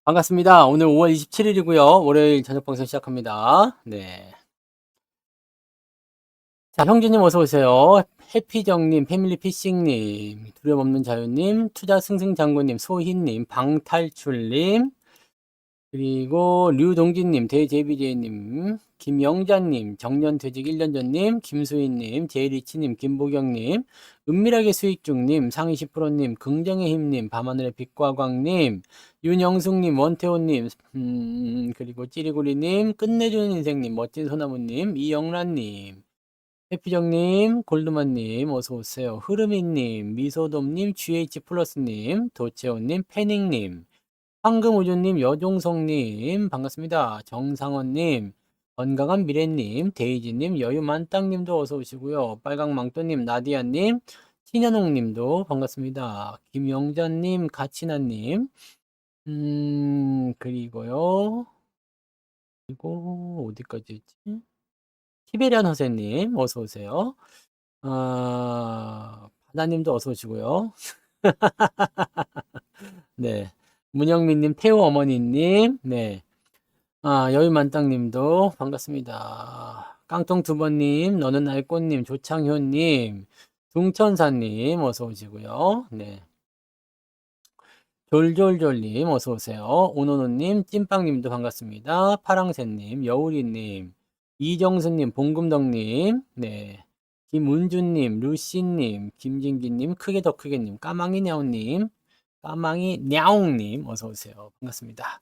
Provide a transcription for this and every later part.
반갑습니다. 오늘 5월 27일이고요. 월요일 저녁 방송 시작합니다. 네. 자, 형제님 어서 오세요. 해피정님, 패밀리피싱님, 두려움없는 자유님, 투자승승장군님, 소희님, 방탈출님, 그리고 류동진님, 대제비제님, 김영자님, 정년퇴직 1년 전님, 김수희님, 제이리치님, 김보경님, 은밀하게 수익중님, 상위 10%님, 긍정의 힘님, 밤하늘의 빛과 광님, 윤영숙님, 원태호님, 그리고 찌리구리님, 끝내주는 인생님, 멋진 소나무님, 이영란님, 해피정님, 골드만님, 어서오세요. 흐르미님, 미소돔님, GH 플러스님, 도채호님, 패닝님, 황금우주님, 여종성님, 반갑습니다. 정상원님, 건강한 미래님, 데이지님, 여유만땅님도 어서 오시고요. 빨강망토님, 나디아님, 신현웅님도 반갑습니다. 김영자님, 가치나님, 그리고요. 그리고 어디까지 있지? 티베리안 허세님, 어서 오세요. 바다님도 어서 오시고요. 네. 문영민님, 태호 어머니님, 네. 여유만땅님도 반갑습니다. 깡통 두번님, 너는 나의 꽃님, 조창효님, 둥천사님, 어서 오시고요. 네. 졸졸졸님, 어서 오세요. 오노노님, 찐빵님도 반갑습니다. 파랑새님, 여우리님, 이정수님, 봉금덕님, 네. 김은주님, 루시님, 김진기님, 크게 더 크게님, 까망이냐옹님, 까망이냐옹님, 어서 오세요. 반갑습니다.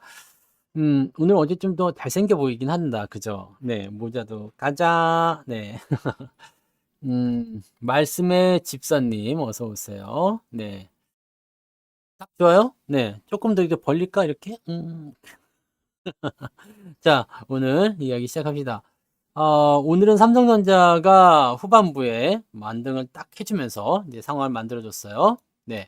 오늘 어제 좀 더 잘생겨 보이긴 한다. 그죠? 네, 모자도 가자. 네. 말씀의 집사님, 어서 오세요. 네. 딱 좋아요? 네. 조금 더 이렇게 벌릴까? 이렇게? 자, 오늘 이야기 시작합니다. 오늘은 삼성전자가 후반부에 만등을 딱 해주면서 이제 상황을 만들어줬어요. 네.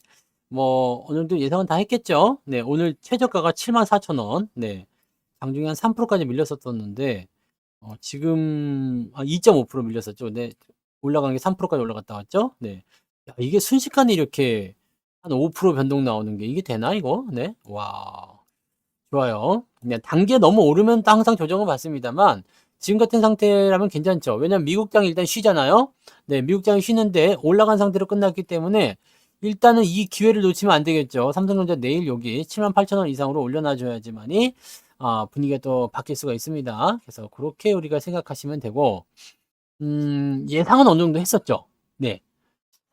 뭐, 오늘도 예상은 다 했겠죠? 네. 오늘 최저가가 74,000원. 네. 장중에 한 3%까지 밀렸었는데, 지금 2.5% 밀렸었죠. 네. 올라간 게 3%까지 올라갔다 왔죠. 네. 야, 이게 순식간에 이렇게 한 5% 변동 나오는 게 이게 되나 이거? 네. 와. 좋아요. 그냥 단계 너무 오르면 또 항상 조정을 받습니다만 지금 같은 상태라면 괜찮죠. 왜냐면 미국장이 일단 쉬잖아요. 네, 미국장이 쉬는데 올라간 상태로 끝났기 때문에 일단은 이 기회를 놓치면 안 되겠죠. 삼성전자 내일 여기 78,000원 이상으로 올려놔줘야지만이 분위기가 또 바뀔 수가 있습니다. 그래서 그렇게 우리가 생각하시면 되고 예상은 어느 정도 했었죠. 네.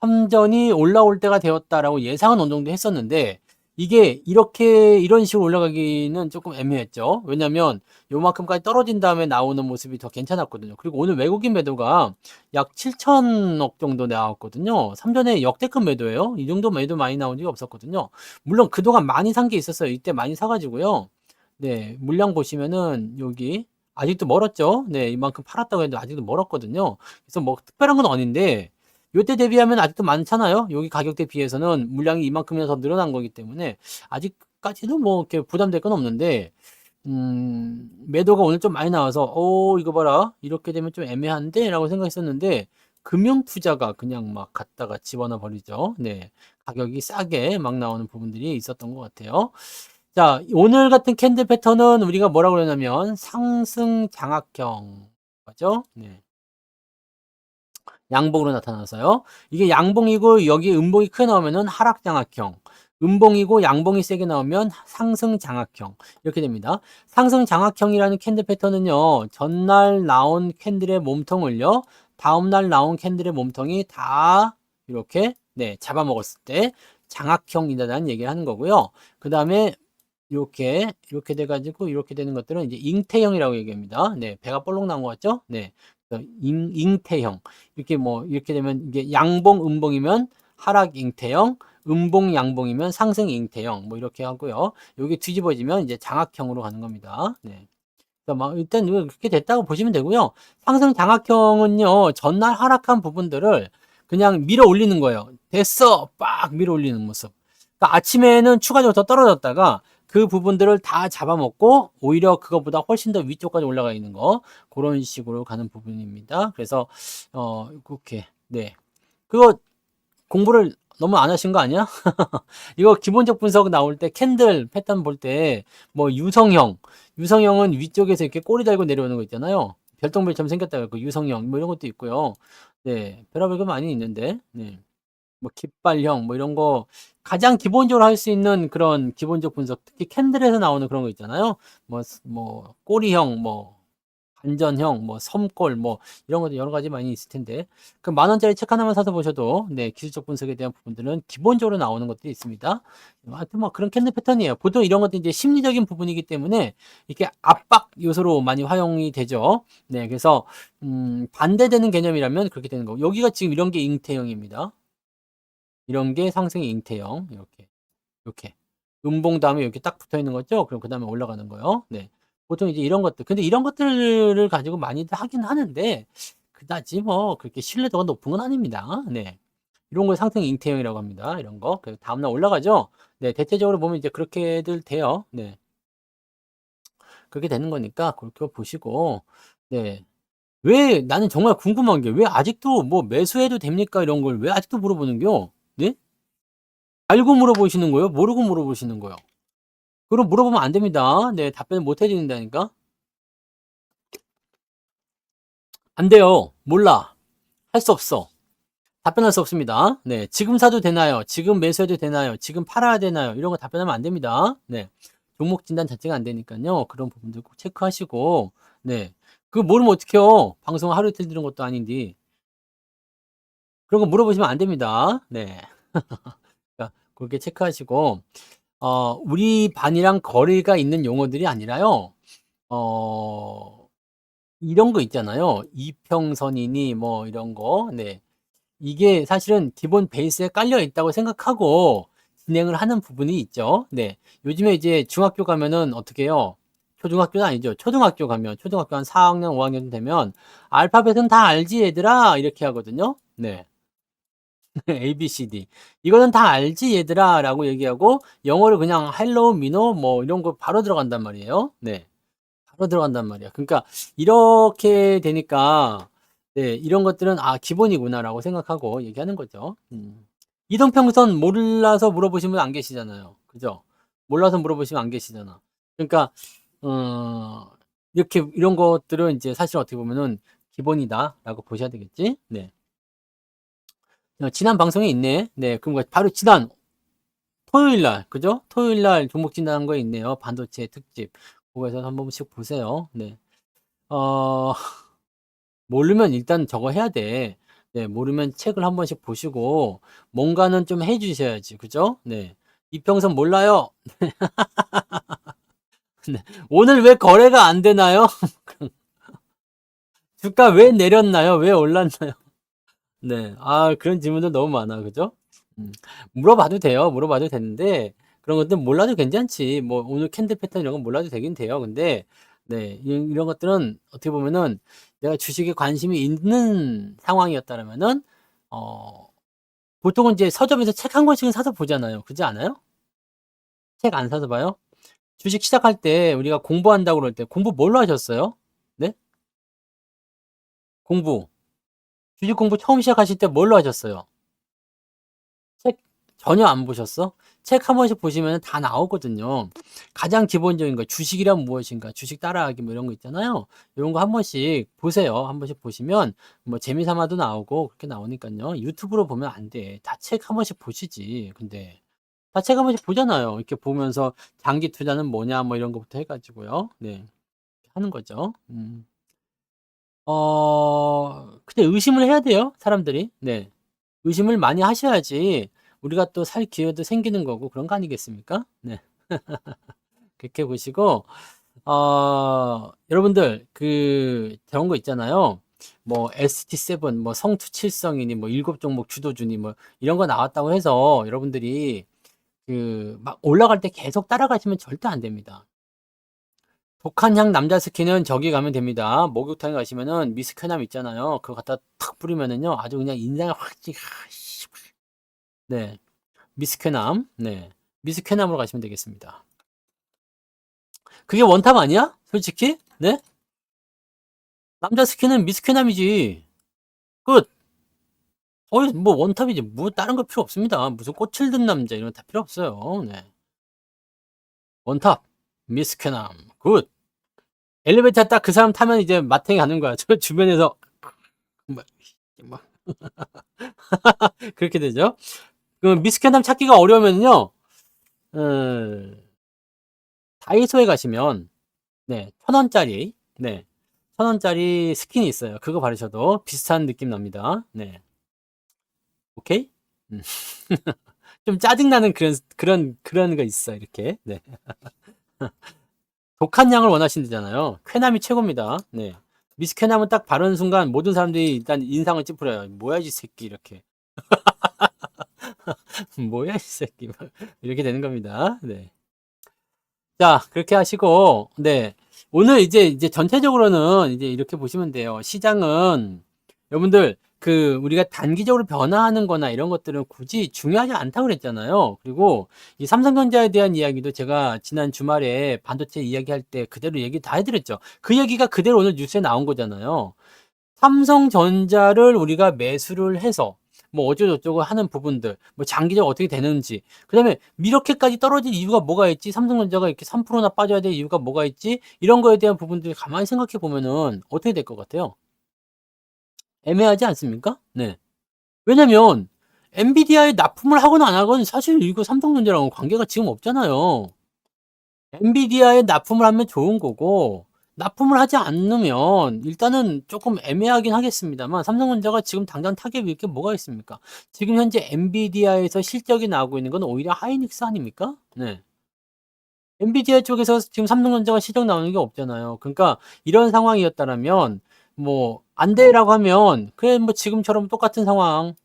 삼전이 올라올 때가 되었다라고 예상은 어느 정도 했었는데 이게 이렇게 이런 식으로 올라가기는 조금 애매했죠. 왜냐면 요만큼까지 떨어진 다음에 나오는 모습이 더 괜찮았거든요. 그리고 오늘 외국인 매도가 약 7천억 정도 나왔거든요. 삼전에 역대급 매도예요. 이 정도 매도 많이 나온 적이 없었거든요. 물론 그동안 많이 산 게 있었어요. 이때 많이 사가지고요. 네, 물량 보시면은 여기 아직도 멀었죠. 네, 이만큼 팔았다고 해도 아직도 멀었거든요. 그래서 뭐 특별한 건 아닌데 요때 대비하면 아직도 많잖아요. 여기 가격대 비해서는 물량이 이만큼이나 더 늘어난 거기 때문에 아직까지도 뭐 이렇게 부담될 건 없는데 매도가 오늘 좀 많이 나와서 이거 봐라 이렇게 되면 좀 애매한데 라고 생각했었는데 금융 투자가 그냥 막 갖다가 집어넣어 버리죠. 네, 가격이 싸게 막 나오는 부분들이 있었던 것 같아요. 자, 오늘 같은 캔들 패턴은 우리가 뭐라고 그러냐면 상승 장악형 맞죠? 네. 양봉으로 나타나서요. 이게 양봉이고 여기 음봉이 크게 나오면은 하락 장악형. 음봉이고 양봉이 세게 나오면 상승 장악형. 이렇게 됩니다. 상승 장악형이라는 캔들 패턴은요. 전날 나온 캔들의 몸통을요. 다음날 나온 캔들의 몸통이 다 이렇게 네, 잡아먹었을 때 장악형이다라는 얘기를 하는 거고요. 그 다음에 이렇게 돼가지고 이렇게 되는 것들은 이제 잉태형이라고 얘기합니다. 네, 배가 볼록 나온 것 같죠? 네, 잉태형 이렇게 뭐 이렇게 되면 이게 양봉 음봉이면 하락 잉태형, 음봉 양봉이면 상승 잉태형 뭐 이렇게 하고요. 여기 뒤집어지면 이제 장악형으로 가는 겁니다. 네. 그러니까 막 일단 그렇게 됐다고 보시면 되고요. 상승 장악형은요 전날 하락한 부분들을 그냥 밀어 올리는 거예요. 됐어, 빡 밀어 올리는 모습. 그러니까 아침에는 추가적으로 더 떨어졌다가 그 부분들을 다 잡아먹고 오히려 그거보다 훨씬 더 위쪽까지 올라가 있는 거 그런 식으로 가는 부분입니다. 그래서 그렇게 네 그거 공부를 너무 안 하신 거 아니야? 이거 기본적 분석 나올 때 캔들 패턴 볼 때 뭐 유성형은 위쪽에서 이렇게 꼬리 달고 내려오는 거 있잖아요. 별똥별처럼 생겼다 그 유성형 뭐 이런 것도 있고요. 네, 별의별 거 많이 있는데. 네. 뭐 깃발형 뭐 이런 거 가장 기본적으로 할 수 있는 그런 기본적 분석 특히 캔들에서 나오는 그런 거 있잖아요. 뭐 꼬리형 뭐 반전형 뭐 섬골 뭐 이런 것도 여러 가지 많이 있을 텐데 그 10,000원짜리 책 하나만 사서 보셔도 네, 기술적 분석에 대한 부분들은 기본적으로 나오는 것들이 있습니다. 하여튼 뭐 그런 캔들 패턴이에요. 보통 이런 것도 이제 심리적인 부분이기 때문에 이렇게 압박 요소로 많이 활용이 되죠. 네, 그래서 반대되는 개념이라면 그렇게 되는 거고 여기가 지금 이런 게 잉태형입니다. 이런 게 상승의 잉태형 이렇게 음봉 다음에 이렇게 딱 붙어 있는 거죠. 그럼 그 다음에 올라가는 거요. 네, 보통 이제 이런 것들 근데 이런 것들을 가지고 많이들 하긴 하는데 그다지 뭐 그렇게 신뢰도가 높은 건 아닙니다. 네, 이런 걸 상승 잉태형이라고 합니다. 이런 거 그래서 다음날 올라가죠. 네, 대체적으로 보면 이제 그렇게들 돼요. 네, 그렇게 되는 거니까 그렇게 보시고 네. 왜 나는 정말 궁금한 게 왜 아직도 뭐 매수해도 됩니까? 이런 걸 왜 아직도 물어보는겨? 네? 알고 물어보시는 거예요? 모르고 물어보시는 거예요? 그럼 물어보면 안 됩니다. 네, 답변을 못 해드린다니까? 안 돼요. 몰라. 할 수 없어. 답변할 수 없습니다. 네, 지금 사도 되나요? 지금 매수해도 되나요? 지금 팔아야 되나요? 이런 거 답변하면 안 됩니다. 네, 종목 진단 자체가 안 되니까요. 그런 부분들 꼭 체크하시고, 네, 그거 모르면 어떡해요? 방송 하루 이틀 들은 것도 아닌데. 그런 거 물어보시면 안 됩니다. 네. 그러니까 그렇게 체크하시고, 우리 반이랑 거리가 있는 용어들이 아니라요. 어, 이런 거 있잖아요. 이평선이니 뭐 이런 거. 네. 이게 사실은 기본 베이스에 깔려 있다고 생각하고 진행을 하는 부분이 있죠. 네. 요즘에 이제 중학교 가면은 어떻게 해요? 초중학교는 아니죠. 초등학교 가면 초등학교 한 4학년, 5학년 되면 알파벳은 다 알지 얘들아 이렇게 하거든요. 네. A, B, C, D. 이거는 다 알지 얘들아 라고 얘기하고 영어를 그냥 hello, minno 뭐 이런 거 바로 들어간단 말이에요. 네. 바로 들어간단 말이야. 그러니까 이렇게 되니까 네, 이런 것들은 아, 기본이구나라고 생각하고 얘기하는 거죠. 이동평선 몰라서 물어보시는 분 안 계시잖아요. 그죠? 몰라서 물어보시면 안 계시잖아. 그러니까 어, 이렇게 이런 것들은 이제 사실 어떻게 보면은 기본이다라고 보셔야 되겠지? 네. 지난 방송에 있네. 네, 그럼 바로 지난 토요일 날, 그죠? 토요일 날 종목 진단한 거 있네요. 반도체 특집. 그거에서 한 번씩 보세요. 네. 어, 모르면 일단 저거 해야 돼. 네, 모르면 책을 한 번씩 보시고, 뭔가는 좀 해 주셔야지. 그죠? 네. 이평선 몰라요. 네. 오늘 왜 거래가 안 되나요? 주가 왜 내렸나요? 왜 올랐나요? 네. 아, 그런 질문도 너무 많아. 그죠? 음. 물어봐도 돼요. 물어봐도 되는데, 그런 것들 몰라도 괜찮지. 뭐, 오늘 캔들 패턴 이런 건 몰라도 되긴 돼요. 근데, 네. 이런 것들은 어떻게 보면은 내가 주식에 관심이 있는 상황이었다면은, 어, 보통은 이제 서점에서 책 한 권씩은 사서 보잖아요. 그렇지 않아요? 책 안 사서 봐요? 주식 시작할 때 우리가 공부한다고 그럴 때 공부 뭘로 하셨어요? 네? 공부. 주식 공부 처음 시작하실 때 뭘로 하셨어요? 책 전혀 안 보셨어? 책 한 번씩 보시면 다 나오거든요. 가장 기본적인 거 주식이란 무엇인가, 주식 따라하기 뭐 이런 거 있잖아요. 이런 거 한 번씩 보세요. 한 번씩 보시면 뭐 재미삼아도 나오고 그렇게 나오니까요. 유튜브로 보면 안 돼. 다 책 한 번씩 보시지. 근데 다 책 한 번씩 보잖아요. 이렇게 보면서 장기 투자는 뭐냐 뭐 이런 것부터 해가지고요. 네, 하는 거죠. 근데 의심을 해야 돼요, 사람들이. 네. 의심을 많이 하셔야지 우리가 또 살 기회도 생기는 거고 그런 거 아니겠습니까? 네. 그렇게 보시고, 여러분들, 저런 거 있잖아요. 뭐, ST7, 뭐, 성투칠성이니, 뭐, 7종목 주도주니, 뭐, 이런 거 나왔다고 해서 여러분들이 막 올라갈 때 계속 따라가시면 절대 안 됩니다. 독한 향 남자 스킨은 저기 가면 됩니다. 목욕탕에 가시면은 미스크남 있잖아요. 그거 갖다 탁 뿌리면은요. 아주 그냥 인상을 확 찍, 네. 미스크남. 네. 미스크남으로 가시면 되겠습니다. 그게 원탑 아니야? 솔직히? 네? 남자 스킨은 미스크남이지. 끝. 거의 뭐 원탑이지. 뭐 다른 거 필요 없습니다. 무슨 꽃을 든 남자 이런 거 다 필요 없어요. 네. 원탑. 미스캐남. 굿. 엘리베이터 딱 그 사람 타면 이제 마탱이 가는 거야. 저 주변에서 막, 막 그렇게 되죠. 그 미스캐남 찾기가 어려우면요. 다이소에 가시면 네, 1,000원짜리 네, 1,000원짜리 스킨이 있어요. 그거 바르셔도 비슷한 느낌 납니다. 네. 오케이? 음. 좀 짜증나는 그런 거 있어, 이렇게. 네. 독한 향을 원하신다잖아요. 쾌남이 최고입니다. 네. 미스쾌남은 딱 바르는 순간 모든 사람들이 일단 인상을 찌푸려요. 뭐야, 이 새끼, 이렇게. 뭐야, 이 새끼. 이렇게 되는 겁니다. 네. 자, 그렇게 하시고, 네. 오늘 이제 전체적으로는 이제 이렇게 보시면 돼요. 시장은, 여러분들, 우리가 단기적으로 변화하는 거나 이런 것들은 굳이 중요하지 않다고 그랬잖아요. 그리고 이 삼성전자에 대한 이야기도 제가 지난 주말에 반도체 이야기할 때 그대로 얘기 다 해드렸죠. 그 얘기가 그대로 오늘 뉴스에 나온 거잖아요. 삼성전자를 우리가 매수를 해서 뭐 어쩌고저쩌고 하는 부분들, 뭐 장기적으로 어떻게 되는지, 그 다음에 이렇게까지 떨어질 이유가 뭐가 있지? 삼성전자가 이렇게 3%나 빠져야 될 이유가 뭐가 있지? 이런 거에 대한 부분들 가만히 생각해 보면은 어떻게 될 것 같아요? 애매하지 않습니까? 네. 왜냐면 엔비디아에 납품을 하거나 안 하건 사실 이거 삼성전자랑 관계가 지금 없잖아요. 엔비디아에 납품을 하면 좋은 거고, 납품을 하지 않으면 일단은 조금 애매하긴 하겠습니다만, 삼성전자가 지금 당장 타격이 있게 뭐가 있습니까? 지금 현재 엔비디아에서 실적이 나오고 있는 건 오히려 하이닉스 아닙니까? 네. 엔비디아 쪽에서 지금 삼성전자가 실적 나오는 게 없잖아요. 그러니까 이런 상황이었다라면 뭐 안 돼라고 하면 그래 뭐 지금처럼 똑같은 상황.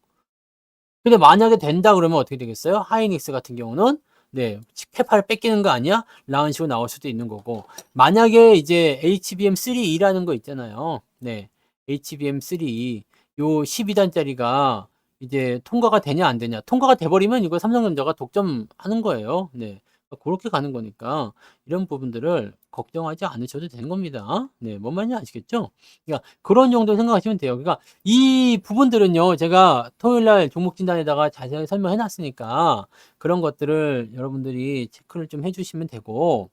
근데 만약에 된다 그러면 어떻게 되겠어요? 하이닉스 같은 경우는 네, 캐파를 뺏기는 거 아니야? 라는 식으로 나올 수도 있는 거고. 만약에 이제 HBM3E라는 거 있잖아요. 네. HBM3E 요 12단짜리가 이제 통과가 되냐 안 되냐. 통과가 돼 버리면 이거 삼성전자가 독점하는 거예요. 네. 그렇게 가는 거니까 이런 부분들을 걱정하지 않으셔도 되는 겁니다. 네, 뭔 말인지 아시겠죠? 그러니까 그런 정도 생각하시면 돼요. 그러니까 이 부분들은요, 제가 토요일 날 종목 진단에다가 자세하게 설명해 놨으니까 그런 것들을 여러분들이 체크를 좀 해주시면 되고,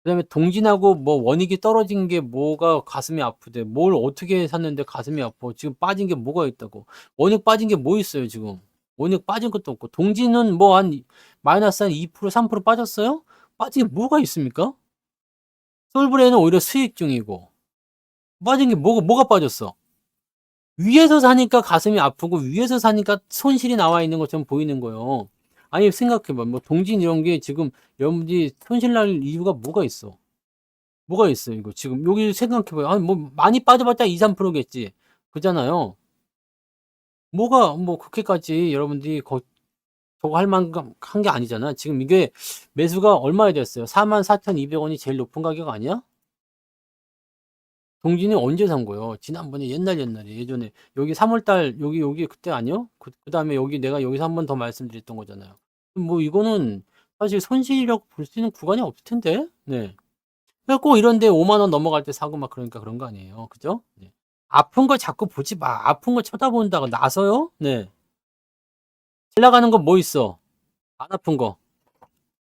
그 다음에 동진하고 뭐 원익이 떨어진 게 뭐가 가슴이 아프대. 뭘 어떻게 샀는데 가슴이 아파. 지금 빠진 게 뭐가 있다고. 원익 빠진 게 뭐 있어요, 지금. 원익 빠진 것도 없고. 동진은 뭐 마이너스 한 2%, 3% 빠졌어요? 빠진 게 뭐가 있습니까? 솔브레는 오히려 수익 중이고. 빠진 게 뭐가 빠졌어? 위에서 사니까 가슴이 아프고 위에서 사니까 손실이 나와 있는 것처럼 보이는 거예요. 아니 생각해봐. 뭐 동진 이런 게 지금 여러분들이 손실 날 이유가 뭐가 있어? 뭐가 있어 이거 지금 여기 생각해봐요. 아니 뭐 많이 빠져봤자 2, 3%겠지. 그잖아요. 뭐가 뭐 그렇게까지 여러분들이 저거 할 만한 게 아니잖아. 지금 이게 매수가 얼마에 됐어요? 44,200원이 제일 높은 가격 아니야? 동진이 언제 산 거예요? 지난번에 옛날에 예전에 여기 3월달 여기 그때 아니요? 그다음에 여기 내가 여기서 한 번 더 말씀드렸던 거잖아요. 뭐 이거는 사실 손실이라고 볼 수 있는 구간이 없을 텐데. 네. 꼭 이런데 5만 원 넘어갈 때 사고 막 그러니까 그런 거 아니에요. 그죠? 네. 아픈 거 자꾸 보지 마. 아픈 거 쳐다본다고 나서요? 네. 잘 나가는 거 뭐 있어? 안 아픈 거.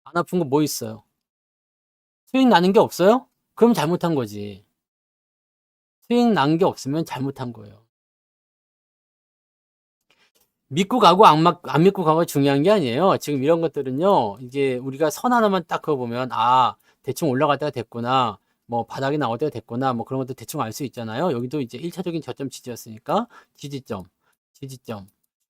안 아픈 거 뭐 있어요? 수익 나는 게 없어요? 그럼 잘못한 거지. 수익 난 게 없으면 잘못한 거예요. 믿고 가고 안 믿고 가고가 중요한 게 아니에요. 지금 이런 것들은요, 이제 우리가 선 하나만 딱 그어보면, 아, 대충 올라갈 때가 됐구나. 뭐, 바닥이 나올 때가 됐구나. 뭐, 그런 것도 대충 알 수 있잖아요. 여기도 이제 1차적인 저점 지지였으니까, 지지점, 지지점.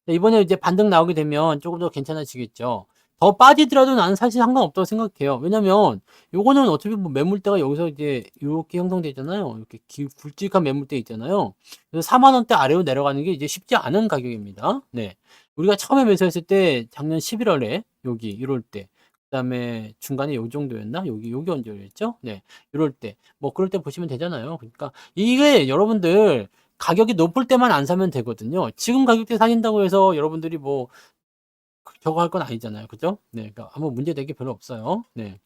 이번에 이제 반등 나오게 되면 조금 더 괜찮아지겠죠. 더 빠지더라도 나는 사실 상관없다고 생각해요. 왜냐면, 요거는 어차피 뭐 매물대가 여기서 이제 이렇게 형성되잖아요. 이렇게 굵직한 매물대 있잖아요. 그래서 4만 원대 아래로 내려가는 게 이제 쉽지 않은 가격입니다. 네. 우리가 처음에 매수했을 때 작년 11월에 여기 이럴 때 그다음에 중간에 요 정도였나? 여기 언제였죠? 네. 이럴 때. 뭐 그럴 때 보시면 되잖아요. 그러니까 이게 여러분들 가격이 높을 때만 안 사면 되거든요. 지금 가격대 사신다고 해서 여러분들이 뭐 저거 할 건 아니잖아요. 그죠? 네. 그러니까 아무 문제 될 게 별로 없어요. 네.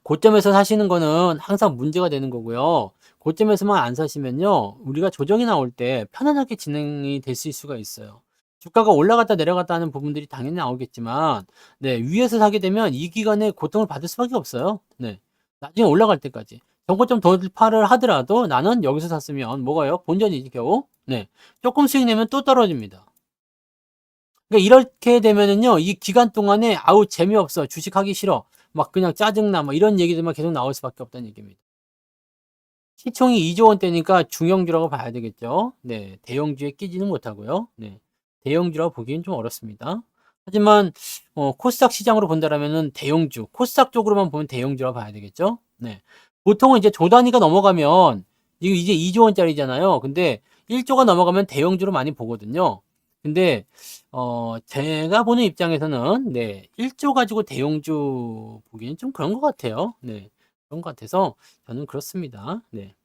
고점에서 사시는 거는 항상 문제가 되는 거고요. 고점에서만 안 사시면요, 우리가 조정이 나올 때 편안하게 진행이 될 수가 있어요. 주가가 올라갔다 내려갔다 하는 부분들이 당연히 나오겠지만, 네, 위에서 사게 되면 이 기간에 고통을 받을 수밖에 없어요. 네. 나중에 올라갈 때까지. 정고점 돌파를 하더라도 나는 여기서 샀으면 뭐가요? 본전이지, 겨우. 네. 조금 수익 내면 또 떨어집니다. 그러니까 이렇게 되면은요, 이 기간 동안에 아우 재미없어, 주식하기 싫어, 막 그냥 짜증나, 뭐 이런 얘기들만 계속 나올 수밖에 없다는 얘기입니다. 시총이 2조 원대니까 중형주라고 봐야 되겠죠. 네, 대형주에 끼지는 못하고요. 네, 대형주라고 보기엔 좀 어렵습니다. 하지만 코스닥 시장으로 본다라면은 대형주, 코스닥 쪽으로만 보면 대형주라고 봐야 되겠죠. 네, 보통은 이제 조 단위가 넘어가면 이거 이제 2조 원짜리잖아요. 근데 1조가 넘어가면 대형주로 많이 보거든요. 근데 제가 보는 입장에서는 네, 1조 가지고 대형주 보기엔 좀 그런 것 같아요. 네, 그런 것 같아서 저는 그렇습니다. 네.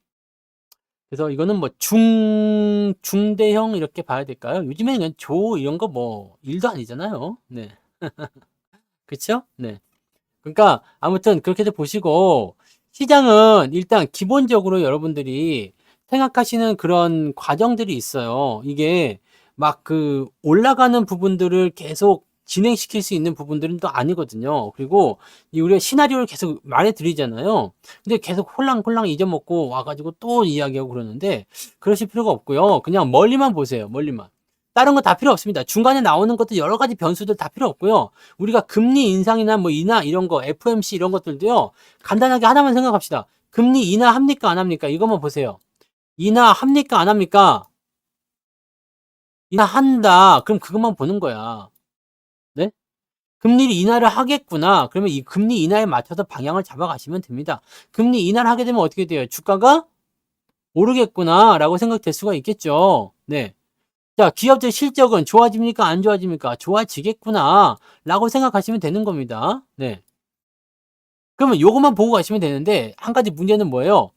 그래서 이거는 뭐 중대형 이렇게 봐야 될까요? 요즘에는 그냥 조 이런 거 뭐 일도 아니잖아요. 네. 그쵸? 네. 그러니까 아무튼 그렇게도 보시고, 시장은 일단 기본적으로 여러분들이 생각하시는 그런 과정들이 있어요. 이게 막 그 올라가는 부분들을 계속 진행시킬 수 있는 부분들은 또 아니거든요. 그리고 이 우리가 시나리오를 계속 말해드리잖아요. 근데 계속 홀랑홀랑 잊어먹고 와가지고 또 이야기하고 그러는데, 그러실 필요가 없고요. 그냥 멀리만 보세요. 멀리만. 다른 거 다 필요 없습니다. 중간에 나오는 것도 여러 가지 변수들 다 필요 없고요. 우리가 금리 인상이나 뭐 인하 이런 거, FOMC 이런 것들도요, 간단하게 하나만 생각합시다. 금리 인하합니까 안 합니까? 이것만 보세요. 인하합니까 안 합니까? 인하한다. 그럼 그것만 보는 거야. 네? 금리를 인하를 하겠구나. 그러면 이 금리 인하에 맞춰서 방향을 잡아가시면 됩니다. 금리 인하를 하게 되면 어떻게 돼요? 주가가 오르겠구나 라고 생각될 수가 있겠죠. 네. 자, 기업들 실적은 좋아집니까? 안 좋아집니까? 좋아지겠구나 라고 생각하시면 되는 겁니다. 네. 그러면 요것만 보고 가시면 되는데, 한 가지 문제는 뭐예요?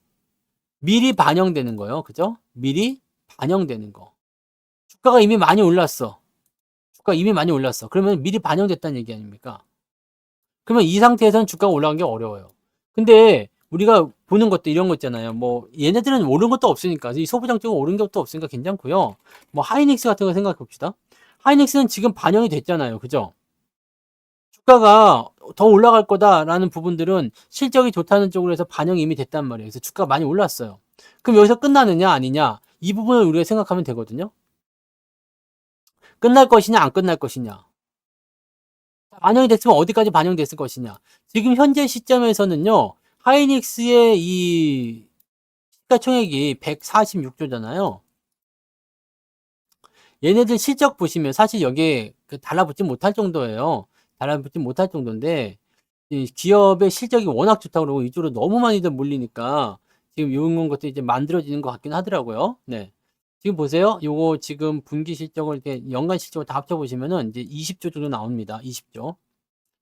미리 반영되는 거예요. 그죠? 미리 반영되는 거. 주가가 이미 많이 올랐어. 주가가 이미 많이 올랐어. 그러면 미리 반영됐다는 얘기 아닙니까? 그러면 이 상태에서는 주가가 올라간 게 어려워요. 근데 우리가 보는 것도 이런 거 있잖아요. 뭐 얘네들은 오른 것도 없으니까, 이 소부장 쪽은 오른 것도 없으니까 괜찮고요. 뭐 하이닉스 같은 거 생각해 봅시다. 하이닉스는 지금 반영이 됐잖아요. 그죠? 주가가 더 올라갈 거다라는 부분들은 실적이 좋다는 쪽으로 해서 반영이 이미 됐단 말이에요. 그래서 주가가 많이 올랐어요. 그럼 여기서 끝나느냐 아니냐, 이 부분을 우리가 생각하면 되거든요. 끝날 것이냐 안 끝날 것이냐, 반영이 됐으면 어디까지 반영됐을 것이냐. 지금 현재 시점에서는요, 하이닉스의 이 시가총액이 146조잖아요. 얘네들 실적 보시면 사실 여기에 달라붙지 못할 정도예요. 달라붙지 못할 정도인데, 이 기업의 실적이 워낙 좋다고 그러고 이쪽으로 너무 많이들 몰리니까 지금 이런 것들이 이제 만들어지는 것 같긴 하더라고요. 네. 지금 보세요. 요거 지금 분기 실적을 이렇게 연간 실적을 다 합쳐 보시면은 이제 20조 정도 나옵니다. 20조.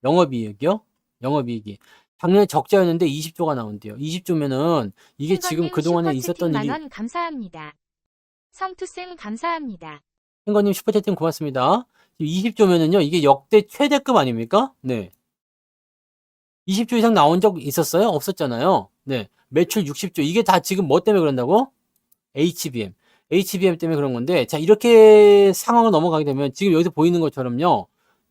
영업이익이요? 영업이익이. 작년에 적자였는데 20조가 나온대요. 20조면은 이게 지금 행거님 그동안에 슈퍼채팅 있었던 일이. 만원 감사합니다. 성투쌤 감사합니다. 행거님 슈퍼채팅 고맙습니다. 20조면은요, 이게 역대 최대급 아닙니까? 네. 20조 이상 나온 적 있었어요? 없었잖아요. 네. 매출 60조. 이게 다 지금 뭐 때문에 그런다고? HBM. HBM 때문에 그런 건데, 자, 이렇게 상황을 넘어가게 되면 지금 여기서 보이는 것처럼요.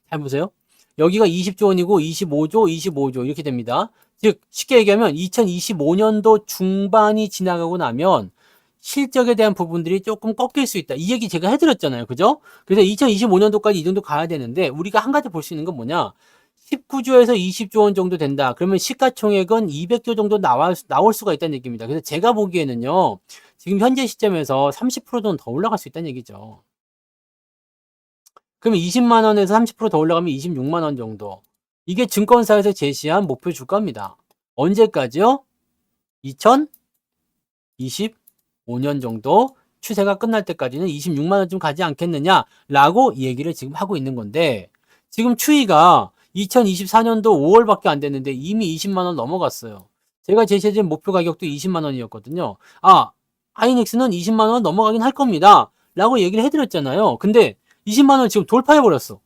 잘 보세요. 여기가 20조 원이고 25조, 25조 이렇게 됩니다. 즉 쉽게 얘기하면 2025년도 중반이 지나가고 나면 실적에 대한 부분들이 조금 꺾일 수 있다. 이 얘기 제가 해드렸잖아요. 그죠? 그래서 2025년도까지 이 정도 가야 되는데, 우리가 한 가지 볼 수 있는 건 뭐냐? 19조에서 20조 원 정도 된다. 그러면 시가총액은 200조 정도 나올 수가 있다는 얘기입니다. 그래서 제가 보기에는요, 지금 현재 시점에서 30% 정도 더 올라갈 수 있다는 얘기죠. 그러면 20만 원에서 30%더 올라가면 26만 원 정도. 이게 증권사에서 제시한 목표 주가입니다. 언제까지요? 2025년 정도 추세가 끝날 때까지는 26만 원쯤 가지 않겠느냐라고 얘기를 지금 하고 있는 건데, 지금 추이가 2024년도 5월밖에 안 됐는데 이미 20만 원 넘어갔어요. 제가 제시해준 목표 가격도 20만 원이었거든요. 아, 하이닉스는 20만 원 넘어가긴 할 겁니다. 라고 얘기를 해드렸잖아요. 근데 20만 원 지금 돌파해버렸어.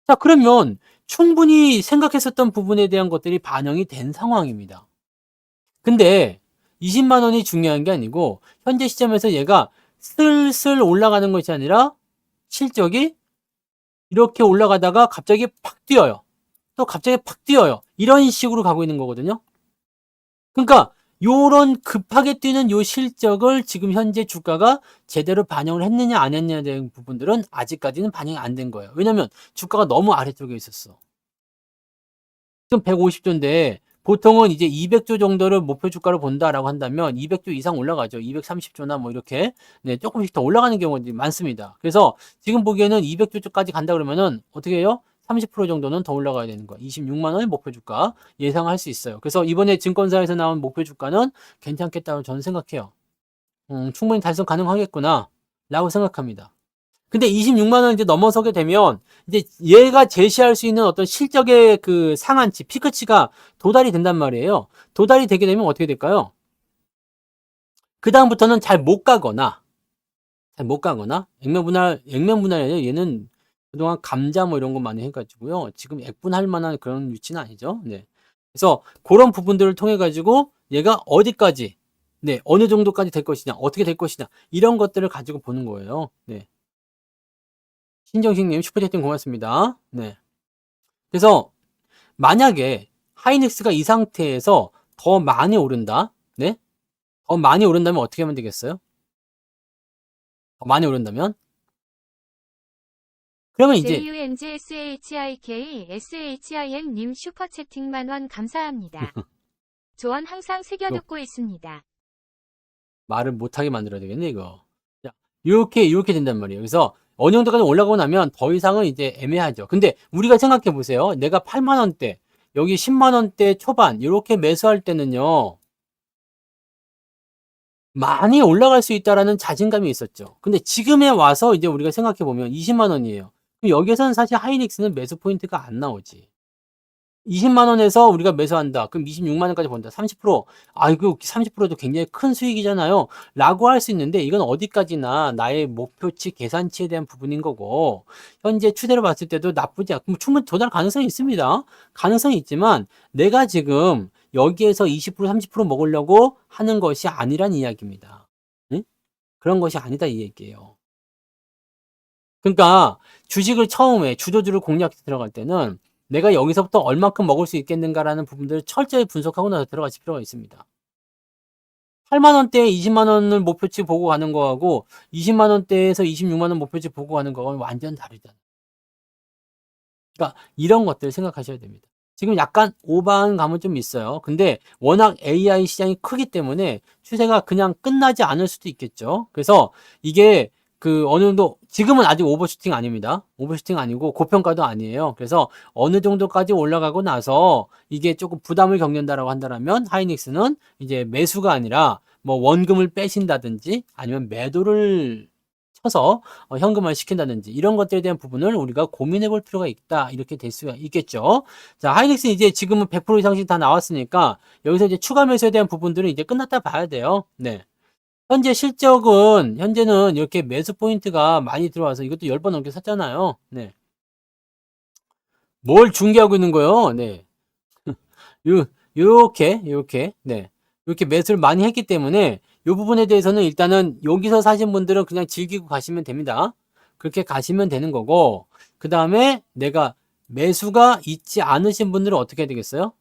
자, 그러면 충분히 생각했었던 부분에 대한 것들이 반영이 된 상황입니다. 근데 20만 원이 중요한 게 아니고 현재 시점에서 얘가 슬슬 올라가는 것이 아니라 실적이 이렇게 올라가다가 갑자기 팍 뛰어요. 또 갑자기 팍 뛰어요. 이런 식으로 가고 있는 거거든요. 그러니까 요런 급하게 뛰는 요 실적을 지금 현재 주가가 제대로 반영을 했느냐 안 했느냐에 대한 부분들은 아직까지는 반영이 안 된 거예요. 왜냐면 주가가 너무 아래쪽에 있었어. 지금 150조인데 보통은 이제 200조 정도를 목표 주가로 본다라고 한다면 200조 이상 올라가죠. 230조나 뭐 이렇게 네, 조금씩 더 올라가는 경우가 많습니다. 그래서 지금 보기에는 200조까지 간다 그러면은 어떻게 해요? 30% 정도는 더 올라가야 되는 거야. 26만 원의 목표 주가 예상할 수 있어요. 그래서 이번에 증권사에서 나온 목표 주가는 괜찮겠다고 저는 생각해요. 충분히 달성 가능하겠구나 라고 생각합니다. 근데 26만 원 이제 넘어서게 되면 이제 얘가 제시할 수 있는 어떤 실적의 그 상한치, 피크치가 도달이 된단 말이에요. 도달이 되게 되면 어떻게 될까요? 그 다음부터는 잘 못 가거나, 액면분할이 아니라 얘는 그동안 감자 뭐 이런 거 많이 해가지고요. 지금 액분할 만한 그런 위치는 아니죠. 네. 그래서 그런 부분들을 통해 가지고 얘가 어디까지, 네, 어느 정도까지 될 것이냐, 어떻게 될 것이냐, 이런 것들을 가지고 보는 거예요. 네. 신정식님 슈퍼채팅 고맙습니다. 네. 그래서 만약에 하이닉스가 이 상태에서 더 많이 오른다. 네? 더 많이 오른다면 어떻게 하면 되겠어요? 더 많이 오른다면? 그러면 이제 JUNGSHIK SHIN님 슈퍼채팅 만원 감사합니다. 조언 항상 새겨듣고 있습니다. 말을 못하게 만들어야 되겠네, 이거. 자, 이렇게 된단 말이에요. 그래서 어느 정도까지 올라가고 나면 더 이상은 이제 애매하죠. 근데 우리가 생각해 보세요. 내가 8만 원대, 여기 10만 원대 초반, 이렇게 매수할 때는요. 많이 올라갈 수 있다라는 자신감이 있었죠. 근데 지금에 와서 이제 우리가 생각해 보면 20만 원이에요. 그럼 여기서는 사실 하이닉스는 매수 포인트가 안 나오지. 20만 원에서 우리가 매수한다. 그럼 26만 원까지 본다. 30%. 아이고, 30%도 굉장히 큰 수익이잖아요. 라고 할 수 있는데 이건 어디까지나 나의 목표치, 계산치에 대한 부분인 거고 현재 추세로 봤을 때도 나쁘지 않고 충분히 도달 가능성이 있습니다. 가능성이 있지만 내가 지금 여기에서 20%, 30% 먹으려고 하는 것이 아니란 이야기입니다. 응? 그런 것이 아니다 이 얘기예요. 그러니까 주식을 처음에 주도주를 공략해 들어갈 때는 내가 여기서부터 얼마큼 먹을 수 있겠는가라는 부분들을 철저히 분석하고 나서 들어가실 필요가 있습니다. 8만 원대에 20만 원을 목표치 보고 가는 거하고 20만 원대에서 26만 원 목표치 보고 가는 거하고는 완전 다르잖아요. 그러니까 이런 것들 생각하셔야 됩니다. 지금 약간 오버한 감은 좀 있어요. 근데 워낙 AI 시장이 크기 때문에 추세가 그냥 끝나지 않을 수도 있겠죠. 그래서 이게 그 어느 정도 지금은 아직 오버슈팅 아닙니다. 오버슈팅 아니고 고평가도 아니에요. 그래서 어느 정도까지 올라가고 나서 이게 조금 부담을 겪는다라고 한다면 하이닉스는 이제 매수가 아니라 뭐 원금을 빼신다든지 아니면 매도를 쳐서 현금화 시킨다든지 이런 것들에 대한 부분을 우리가 고민해 볼 필요가 있다. 이렇게 될 수가 있겠죠. 자, 하이닉스 이제 지금은 100% 이상씩 다 나왔으니까 여기서 이제 추가 매수에 대한 부분들은 이제 끝났다 봐야 돼요. 네. 현재 실적은 현재는 이렇게 매수 포인트가 많이 들어와서 이것도 10번 넘게 샀잖아요. 네. 뭘 중개하고 있는 거예요? 네. 요렇게 네. 이렇게 매수를 많이 했기 때문에 이 부분에 대해서는 일단은 여기서 사신 분들은 그냥 즐기고 가시면 됩니다. 그렇게 가시면 되는 거고 그 다음에 내가 매수가 있지 않으신 분들은 어떻게 해야 되겠어요?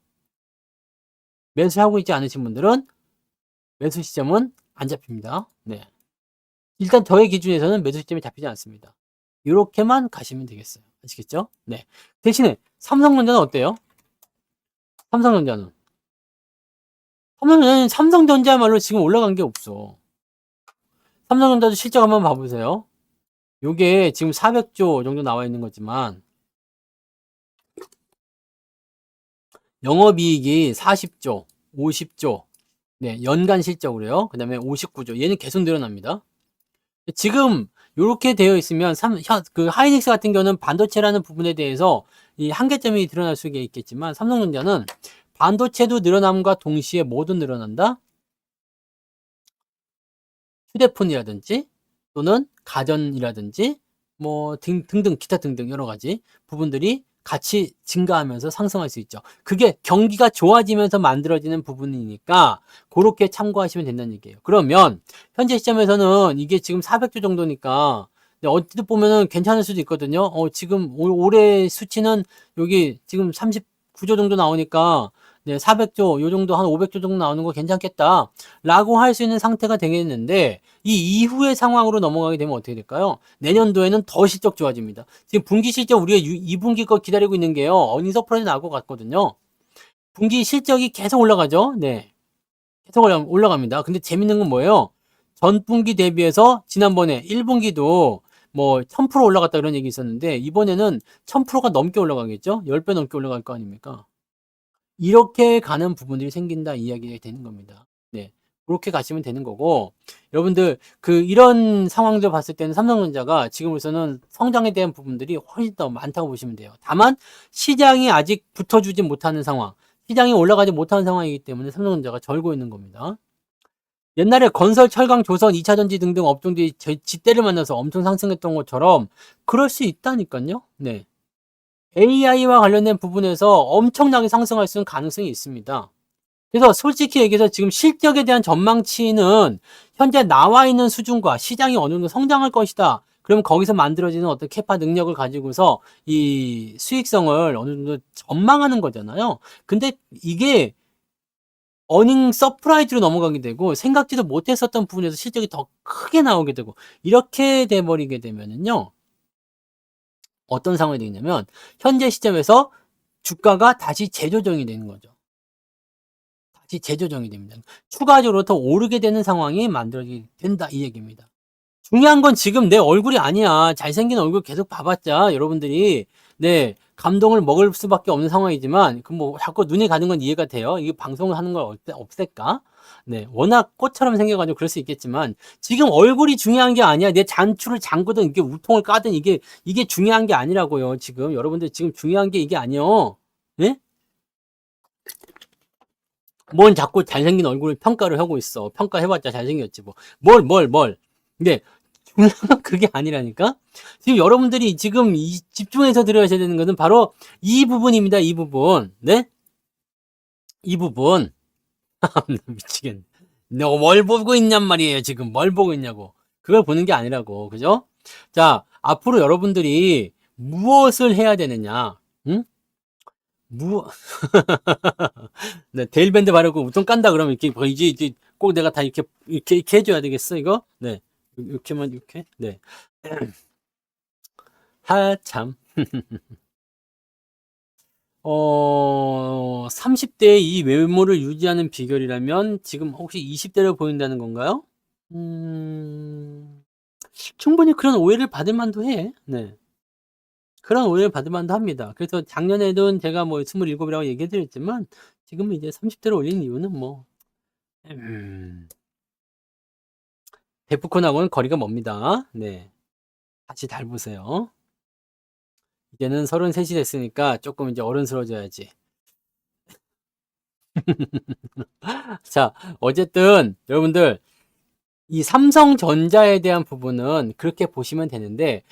매수하고 있지 않으신 분들은 매수 시점은 안 잡힙니다. 네. 일단 저의 기준에서는 매수 시점이 잡히지 않습니다. 이렇게만 가시면 되겠어요. 아시겠죠? 네. 대신에 삼성전자는 어때요? 삼성전자는 삼성전자야말로 지금 올라간 게 없어. 삼성전자도 실적 한번 봐보세요. 요게 지금 400조 정도 나와 있는 거지만 영업이익이 40조, 50조, 네, 연간 실적으로요. 그 다음에 59조. 얘는 계속 늘어납니다. 지금 이렇게 되어 있으면 그 하이닉스 같은 경우는 반도체라는 부분에 대해서 이 한계점이 드러날 수 있겠지만 삼성전자는 반도체도 늘어남과 동시에 뭐도 늘어난다? 휴대폰이라든지 또는 가전이라든지 뭐 등등 기타 등등 여러 가지 부분들이 같이 증가하면서 상승할 수 있죠. 그게 경기가 좋아지면서 만들어지는 부분이니까 그렇게 참고하시면 된다는 얘기예요. 그러면 현재 시점에서는 이게 지금 400조 정도니까 어찌 보면은 괜찮을 수도 있거든요. 지금 올해 수치는 여기 지금 39조 정도 나오니까 400조, 요 정도 한 500조 정도 나오는 거 괜찮겠다. 라고 할 수 있는 상태가 되겠는데, 이 이후의 상황으로 넘어가게 되면 어떻게 될까요? 내년도에는 더 실적 좋아집니다. 지금 분기 실적 우리가 2분기 거 기다리고 있는 게요. 어닝 서프라이즈 나올 것 같거든요. 분기 실적이 계속 올라가죠? 네. 계속 올라갑니다. 근데 재밌는 건 뭐예요? 전분기 대비해서 지난번에 1분기도 뭐 1000% 올라갔다 그런 얘기 있었는데, 이번에는 1000%가 넘게 올라가겠죠? 10배 넘게 올라갈 거 아닙니까? 이렇게 가는 부분들이 생긴다 이야기가 되는 겁니다. 네. 그렇게 가시면 되는 거고, 여러분들 이런 상황들 봤을 때는 삼성전자가 지금으로서는 성장에 대한 부분들이 훨씬 더 많다고 보시면 돼요. 다만 시장이 아직 붙어주지 못하는 상황, 시장이 올라가지 못하는 상황이기 때문에 삼성전자가 절고 있는 겁니다. 옛날에 건설, 철강, 조선, 2차전지 등등 업종들이 지대를 만나서 엄청 상승했던 것처럼 그럴 수 있다니까요. 네. AI와 관련된 부분에서 엄청나게 상승할 수 있는 가능성이 있습니다. 그래서 솔직히 얘기해서 지금 실적에 대한 전망치는 현재 나와 있는 수준과 시장이 어느 정도 성장할 것이다. 그러면 거기서 만들어지는 어떤 캐파 능력을 가지고서 이 수익성을 어느 정도 전망하는 거잖아요. 근데 이게 어닝 서프라이즈로 넘어가게 되고 생각지도 못했었던 부분에서 실적이 더 크게 나오게 되고 이렇게 돼버리게 되면은요. 어떤 상황이 되냐면 현재 시점에서 주가가 다시 재조정이 되는 거죠. 다시 재조정이 됩니다. 추가적으로 더 오르게 되는 상황이 만들어지게 된다 이 얘기입니다. 중요한 건 지금 내 얼굴이 아니야. 잘생긴 얼굴 계속 봐봤자 여러분들이 감동을 먹을 수밖에 없는 상황이지만 뭐 자꾸 눈에 가는 건 이해가 돼요. 이게 방송을 하는 걸 없앨까? 워낙 꽃처럼 생겨가지고 그럴 수 있겠지만 지금 얼굴이 중요한 게 아니야. 내 잔추를 잠그든 이게 우통을 까든 이게 중요한 게 아니라고요. 지금 여러분들 지금 중요한 게 이게 아니요. 예? 뭔 자꾸 잘생긴 얼굴을 평가를 하고 있어. 평가해봤자 잘생겼지 뭐. 뭘. 근데 중요한 건 그게 아니라니까. 지금 여러분들이 지금 집중해서 들으셔야 되는 것은 바로 이 부분입니다. 이 부분. 네? 이 부분. 미치겠네. 너 뭘 보고 있냔 말이에요. 지금 뭘 보고 있냐고. 그걸 보는 게 아니라고. 그죠? 자, 앞으로 여러분들이 무엇을 해야 되느냐? 응? 데일밴드 바르고 우통 깐다 그러면 이렇게 뭐 이제 꼭 내가 다 이렇게 해줘야 되겠어 이거? 네. 이렇게만 이렇게? 네. 참. 30대의 이 외모를 유지하는 비결이라면 지금 혹시 20대로 보인다는 건가요? 충분히 그런 오해를 받을 만도 해. 네. 그런 오해를 받을 만도 합니다. 그래서 작년에도 제가 뭐 27이라고 얘기해 드렸지만 지금은 이제 30대로 올린 이유는 뭐 데프콘하고는 거리가 멉니다. 네. 같이 잘 보세요. 이제는 33이 됐으니까 조금 이제 어른스러워져야지. 자, 어쨌든 여러분들 이 삼성전자에 대한 부분은 그렇게 보시면 되는데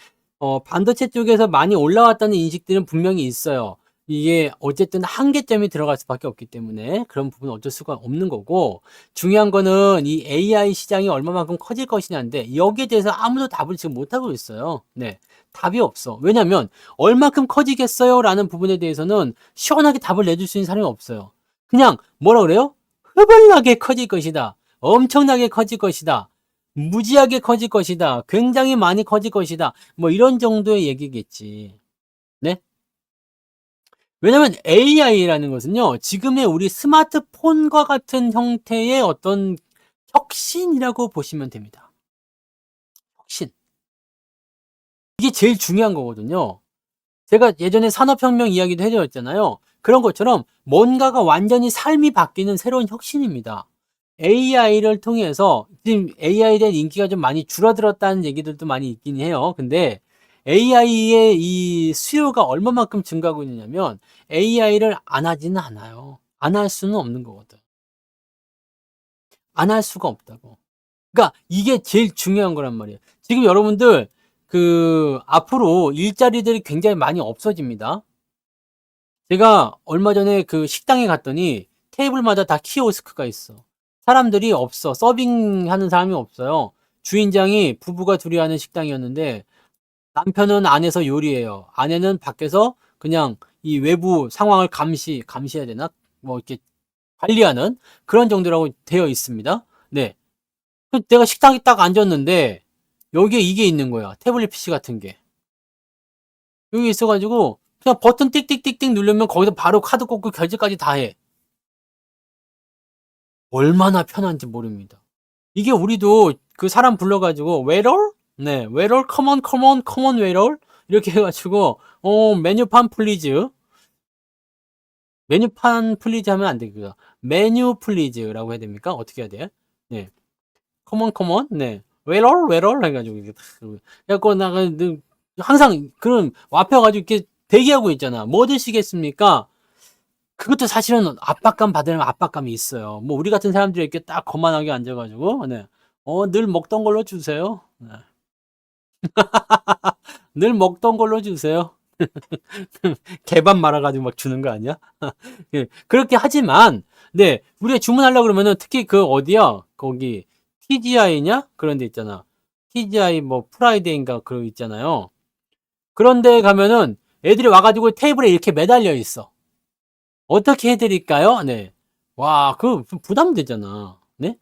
반도체 쪽에서 많이 올라왔다는 인식들은 분명히 있어요. 이게 어쨌든 한계점이 들어갈 수밖에 없기 때문에 그런 부분은 어쩔 수가 없는 거고 중요한 거는 이 AI 시장이 얼마만큼 커질 것이냐인데 여기에 대해서 아무도 답을 지금 못하고 있어요. 네, 답이 없어. 왜냐면 얼마큼 커지겠어요? 라는 부분에 대해서는 시원하게 답을 내줄 수 있는 사람이 없어요. 그냥 뭐라 그래요? 흡을나게 커질 것이다. 엄청나게 커질 것이다. 무지하게 커질 것이다. 굉장히 많이 커질 것이다. 뭐 이런 정도의 얘기겠지. 네? 왜냐면 AI라는 것은요. 지금의 우리 스마트폰과 같은 형태의 어떤 혁신이라고 보시면 됩니다. 혁신. 이게 제일 중요한 거거든요. 제가 예전에 산업혁명 이야기도 해드렸잖아요. 그런 것처럼 뭔가가 완전히 삶이 바뀌는 새로운 혁신입니다. AI를 통해서 지금 AI에 대한 인기가 좀 많이 줄어들었다는 얘기들도 많이 있긴 해요. 근데 AI의 이 수요가 얼마만큼 증가하고 있느냐면 AI를 안 하지는 않아요. 안 할 수는 없는 거거든. 안 할 수가 없다고. 그러니까 이게 제일 중요한 거란 말이에요. 지금 여러분들 앞으로 일자리들이 굉장히 많이 없어집니다. 제가 얼마 전에 그 식당에 갔더니 테이블마다 다 키오스크가 있어. 사람들이 없어. 서빙하는 사람이 없어요. 주인장이 부부가 둘이 하는 식당이었는데 남편은 안에서 요리해요. 아내는 밖에서 그냥 이 외부 상황을 감시해야 되나? 뭐 이렇게 관리하는 그런 정도라고 되어 있습니다. 네. 내가 식당에 딱 앉았는데 여기에 이게 있는 거야. 태블릿 PC 같은 게. 여기 있어가지고 그냥 버튼 띡띡띡띡 누르면 거기서 바로 카드 꽂고 결제까지 다 해. 얼마나 편한지 모릅니다. 이게 우리도 그 사람 불러가지고 웨럴? 네, 웨럴, 컴온, 컴온, 컴온 웨럴? 이렇게 해가지고 메뉴판 플리즈. 메뉴판 플리즈 하면 안 되고요. 메뉴 플리즈라고 해야 됩니까? 어떻게 해야 돼요? 네, 컴온, 컴온, 네, 웨럴, 웨럴 해가지고 이렇게 그래갖고 나가 항상 그런 와펴가지고 이렇게 대기하고 있잖아. 뭐 드시겠습니까? 그것도 사실은 압박감 받으면 압박감이 있어요. 뭐 우리 같은 사람들이 이렇게 딱 거만하게 앉아가지고 네. 늘 먹던 걸로 주세요. 네. 늘 먹던 걸로 주세요. 개밥 말아가지고 막 주는 거 아니야? 예, 그렇게 하지만 네 우리가 주문하려고 그러면은 특히 그 어디야 거기 TGI냐 그런 데 있잖아. TGI 뭐 프라이데이인가 그런 거 있잖아요. 그런 데 가면은 애들이 와가지고 테이블에 이렇게 매달려 있어. 어떻게 해드릴까요? 네. 와, 부담되잖아. 네?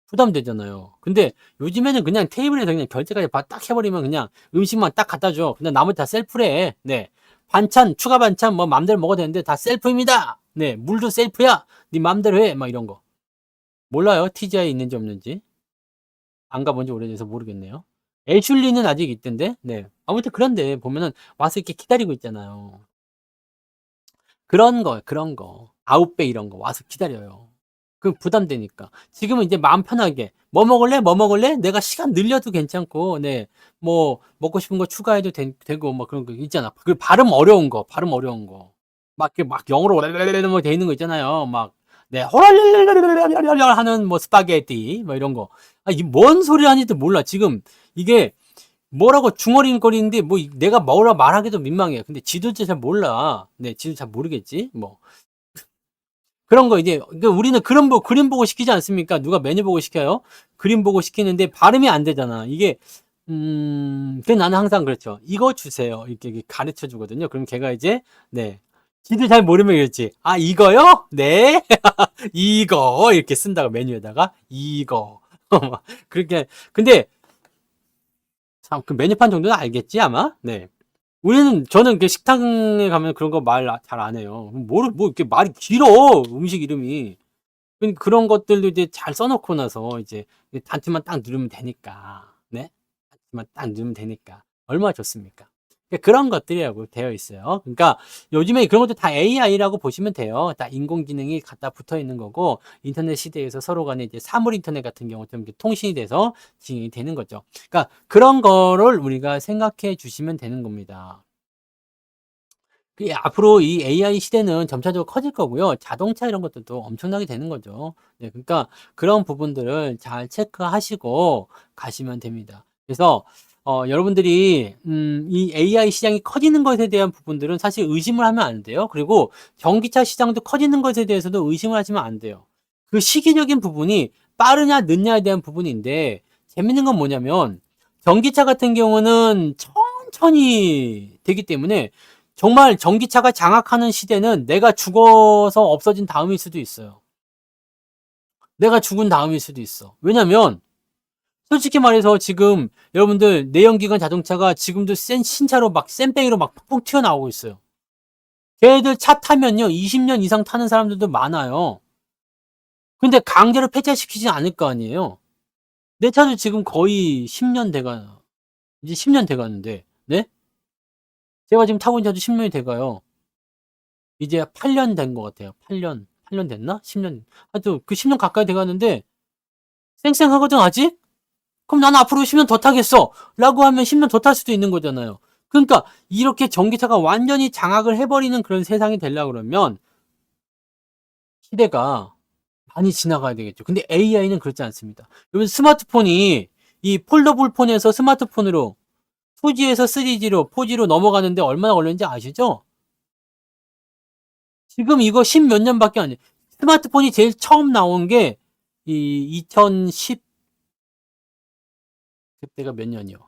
부담되잖아요. 근데 요즘에는 그냥 테이블에서 그냥 결제까지 딱 해버리면 그냥 음식만 딱 갖다 줘. 그냥 나머지 다 셀프래. 네. 반찬, 추가 반찬 뭐 맘대로 먹어도 되는데 다 셀프입니다. 네. 물도 셀프야. 네 맘대로 해. 막 이런 거. 몰라요. TGI 있는지 없는지. 안 가본 지 오래돼서 모르겠네요. 애슐리는 아직 있던데. 네. 아무튼 그런데 보면은 와서 이렇게 기다리고 있잖아요. 그런 거, 그런 거. 아웃백 이런 거 와서 기다려요. 그 부담되니까. 지금은 이제 마음 편하게. 뭐 먹을래? 뭐 먹을래? 내가 시간 늘려도 괜찮고, 네. 뭐, 먹고 싶은 거 추가해도 되고, 뭐 그런 거 있잖아. 그 발음 어려운 거, 발음 어려운 거. 막 영어로 뭐 돼 있는 거 있잖아요. 막, 네. 호랄랄랄랄랄랄랄 하는 뭐 스파게티, 뭐 이런 거. 아, 이 뭔 소리 하는지도 몰라. 지금 이게 뭐라고 중얼거리는데 뭐 내가 뭐라 말하기도 민망해요. 근데 지도 잘 몰라. 네, 지도 잘 모르겠지. 뭐 그런 거 이제 그러니까 우리는 그림 보고 시키지 않습니까? 누가 메뉴 보고 시켜요? 그림 보고 시키는데 발음이 안 되잖아. 이게 그 나는 항상 그렇죠. 이거 주세요. 이렇게 가르쳐 주거든요. 그럼 걔가 이제 네. 지도 잘 모르면 그렇지. 아, 이거요? 네. 이거 이렇게 쓴다고 메뉴에다가 이거. 그렇게 근데 참 그 메뉴판 정도는 알겠지 아마? 네. 저는 그 식당에 가면 그런 거 말 잘 안 해요. 뭐 이렇게 말이 길어 음식 이름이. 그런 것들도 이제 잘 써놓고 나서 이제 단추만 딱 누르면 되니까, 네? 단추만 딱 누르면 되니까 얼마나 좋습니까? 그러니까 그런 것들이라고 되어 있어요. 그러니까 요즘에 그런 것도 다 AI라고 보시면 돼요. 다 인공지능이 갖다 붙어 있는 거고 인터넷 시대에서 서로 간에 이제 사물 인터넷 같은 경우처럼 통신이 돼서 진행이 되는 거죠. 그러니까 그런 거를 우리가 생각해 주시면 되는 겁니다. 앞으로 이 AI 시대는 점차적으로 커질 거고요. 자동차 이런 것들도 엄청나게 되는 거죠. 네, 그러니까 그런 부분들을 잘 체크하시고 가시면 됩니다. 그래서 여러분들이 이 AI 시장이 커지는 것에 대한 부분들은 사실 의심을 하면 안 돼요. 그리고 전기차 시장도 커지는 것에 대해서도 의심을 하시면 안 돼요. 그 시기적인 부분이 빠르냐 늦냐에 대한 부분인데 재밌는 건 뭐냐면 전기차 같은 경우는 천천히 되기 때문에 정말 전기차가 장악하는 시대는 내가 죽어서 없어진 다음일 수도 있어요. 내가 죽은 다음일 수도 있어. 왜냐면 솔직히 말해서 지금 여러분들 내연기관 자동차가 지금도 신차로 막 쌩뺑이로 막 폭폭 튀어나오고 있어요. 걔들 차 타면요 20년 이상 타는 사람들도 많아요. 근데 강제로 폐차시키지 않을 거 아니에요. 내 차도 지금 거의 10년 이제 10년 돼가는데, 네? 제가 지금 타고 있는 차도 10년이 돼가요. 이제 8년 된 것 같아요. 8년 됐나? 10년. 하여튼 그 10년 가까이 돼가는데 쌩쌩하거든 아직? 그럼 나는 앞으로 10년 더 타겠어. 라고 하면 10년 더 탈 수도 있는 거잖아요. 그러니까 이렇게 전기차가 완전히 장악을 해버리는 그런 세상이 되려고 그러면 시대가 많이 지나가야 되겠죠. 근데 AI는 그렇지 않습니다. 여러분 스마트폰이 이 폴더블 폰에서 스마트폰으로 2G에서 3G로 4G로 넘어가는데 얼마나 걸렸는지 아시죠? 지금 이거 10 몇 년밖에 안 돼. 스마트폰이 제일 처음 나온 게 이 2010 그때가 몇 년이요?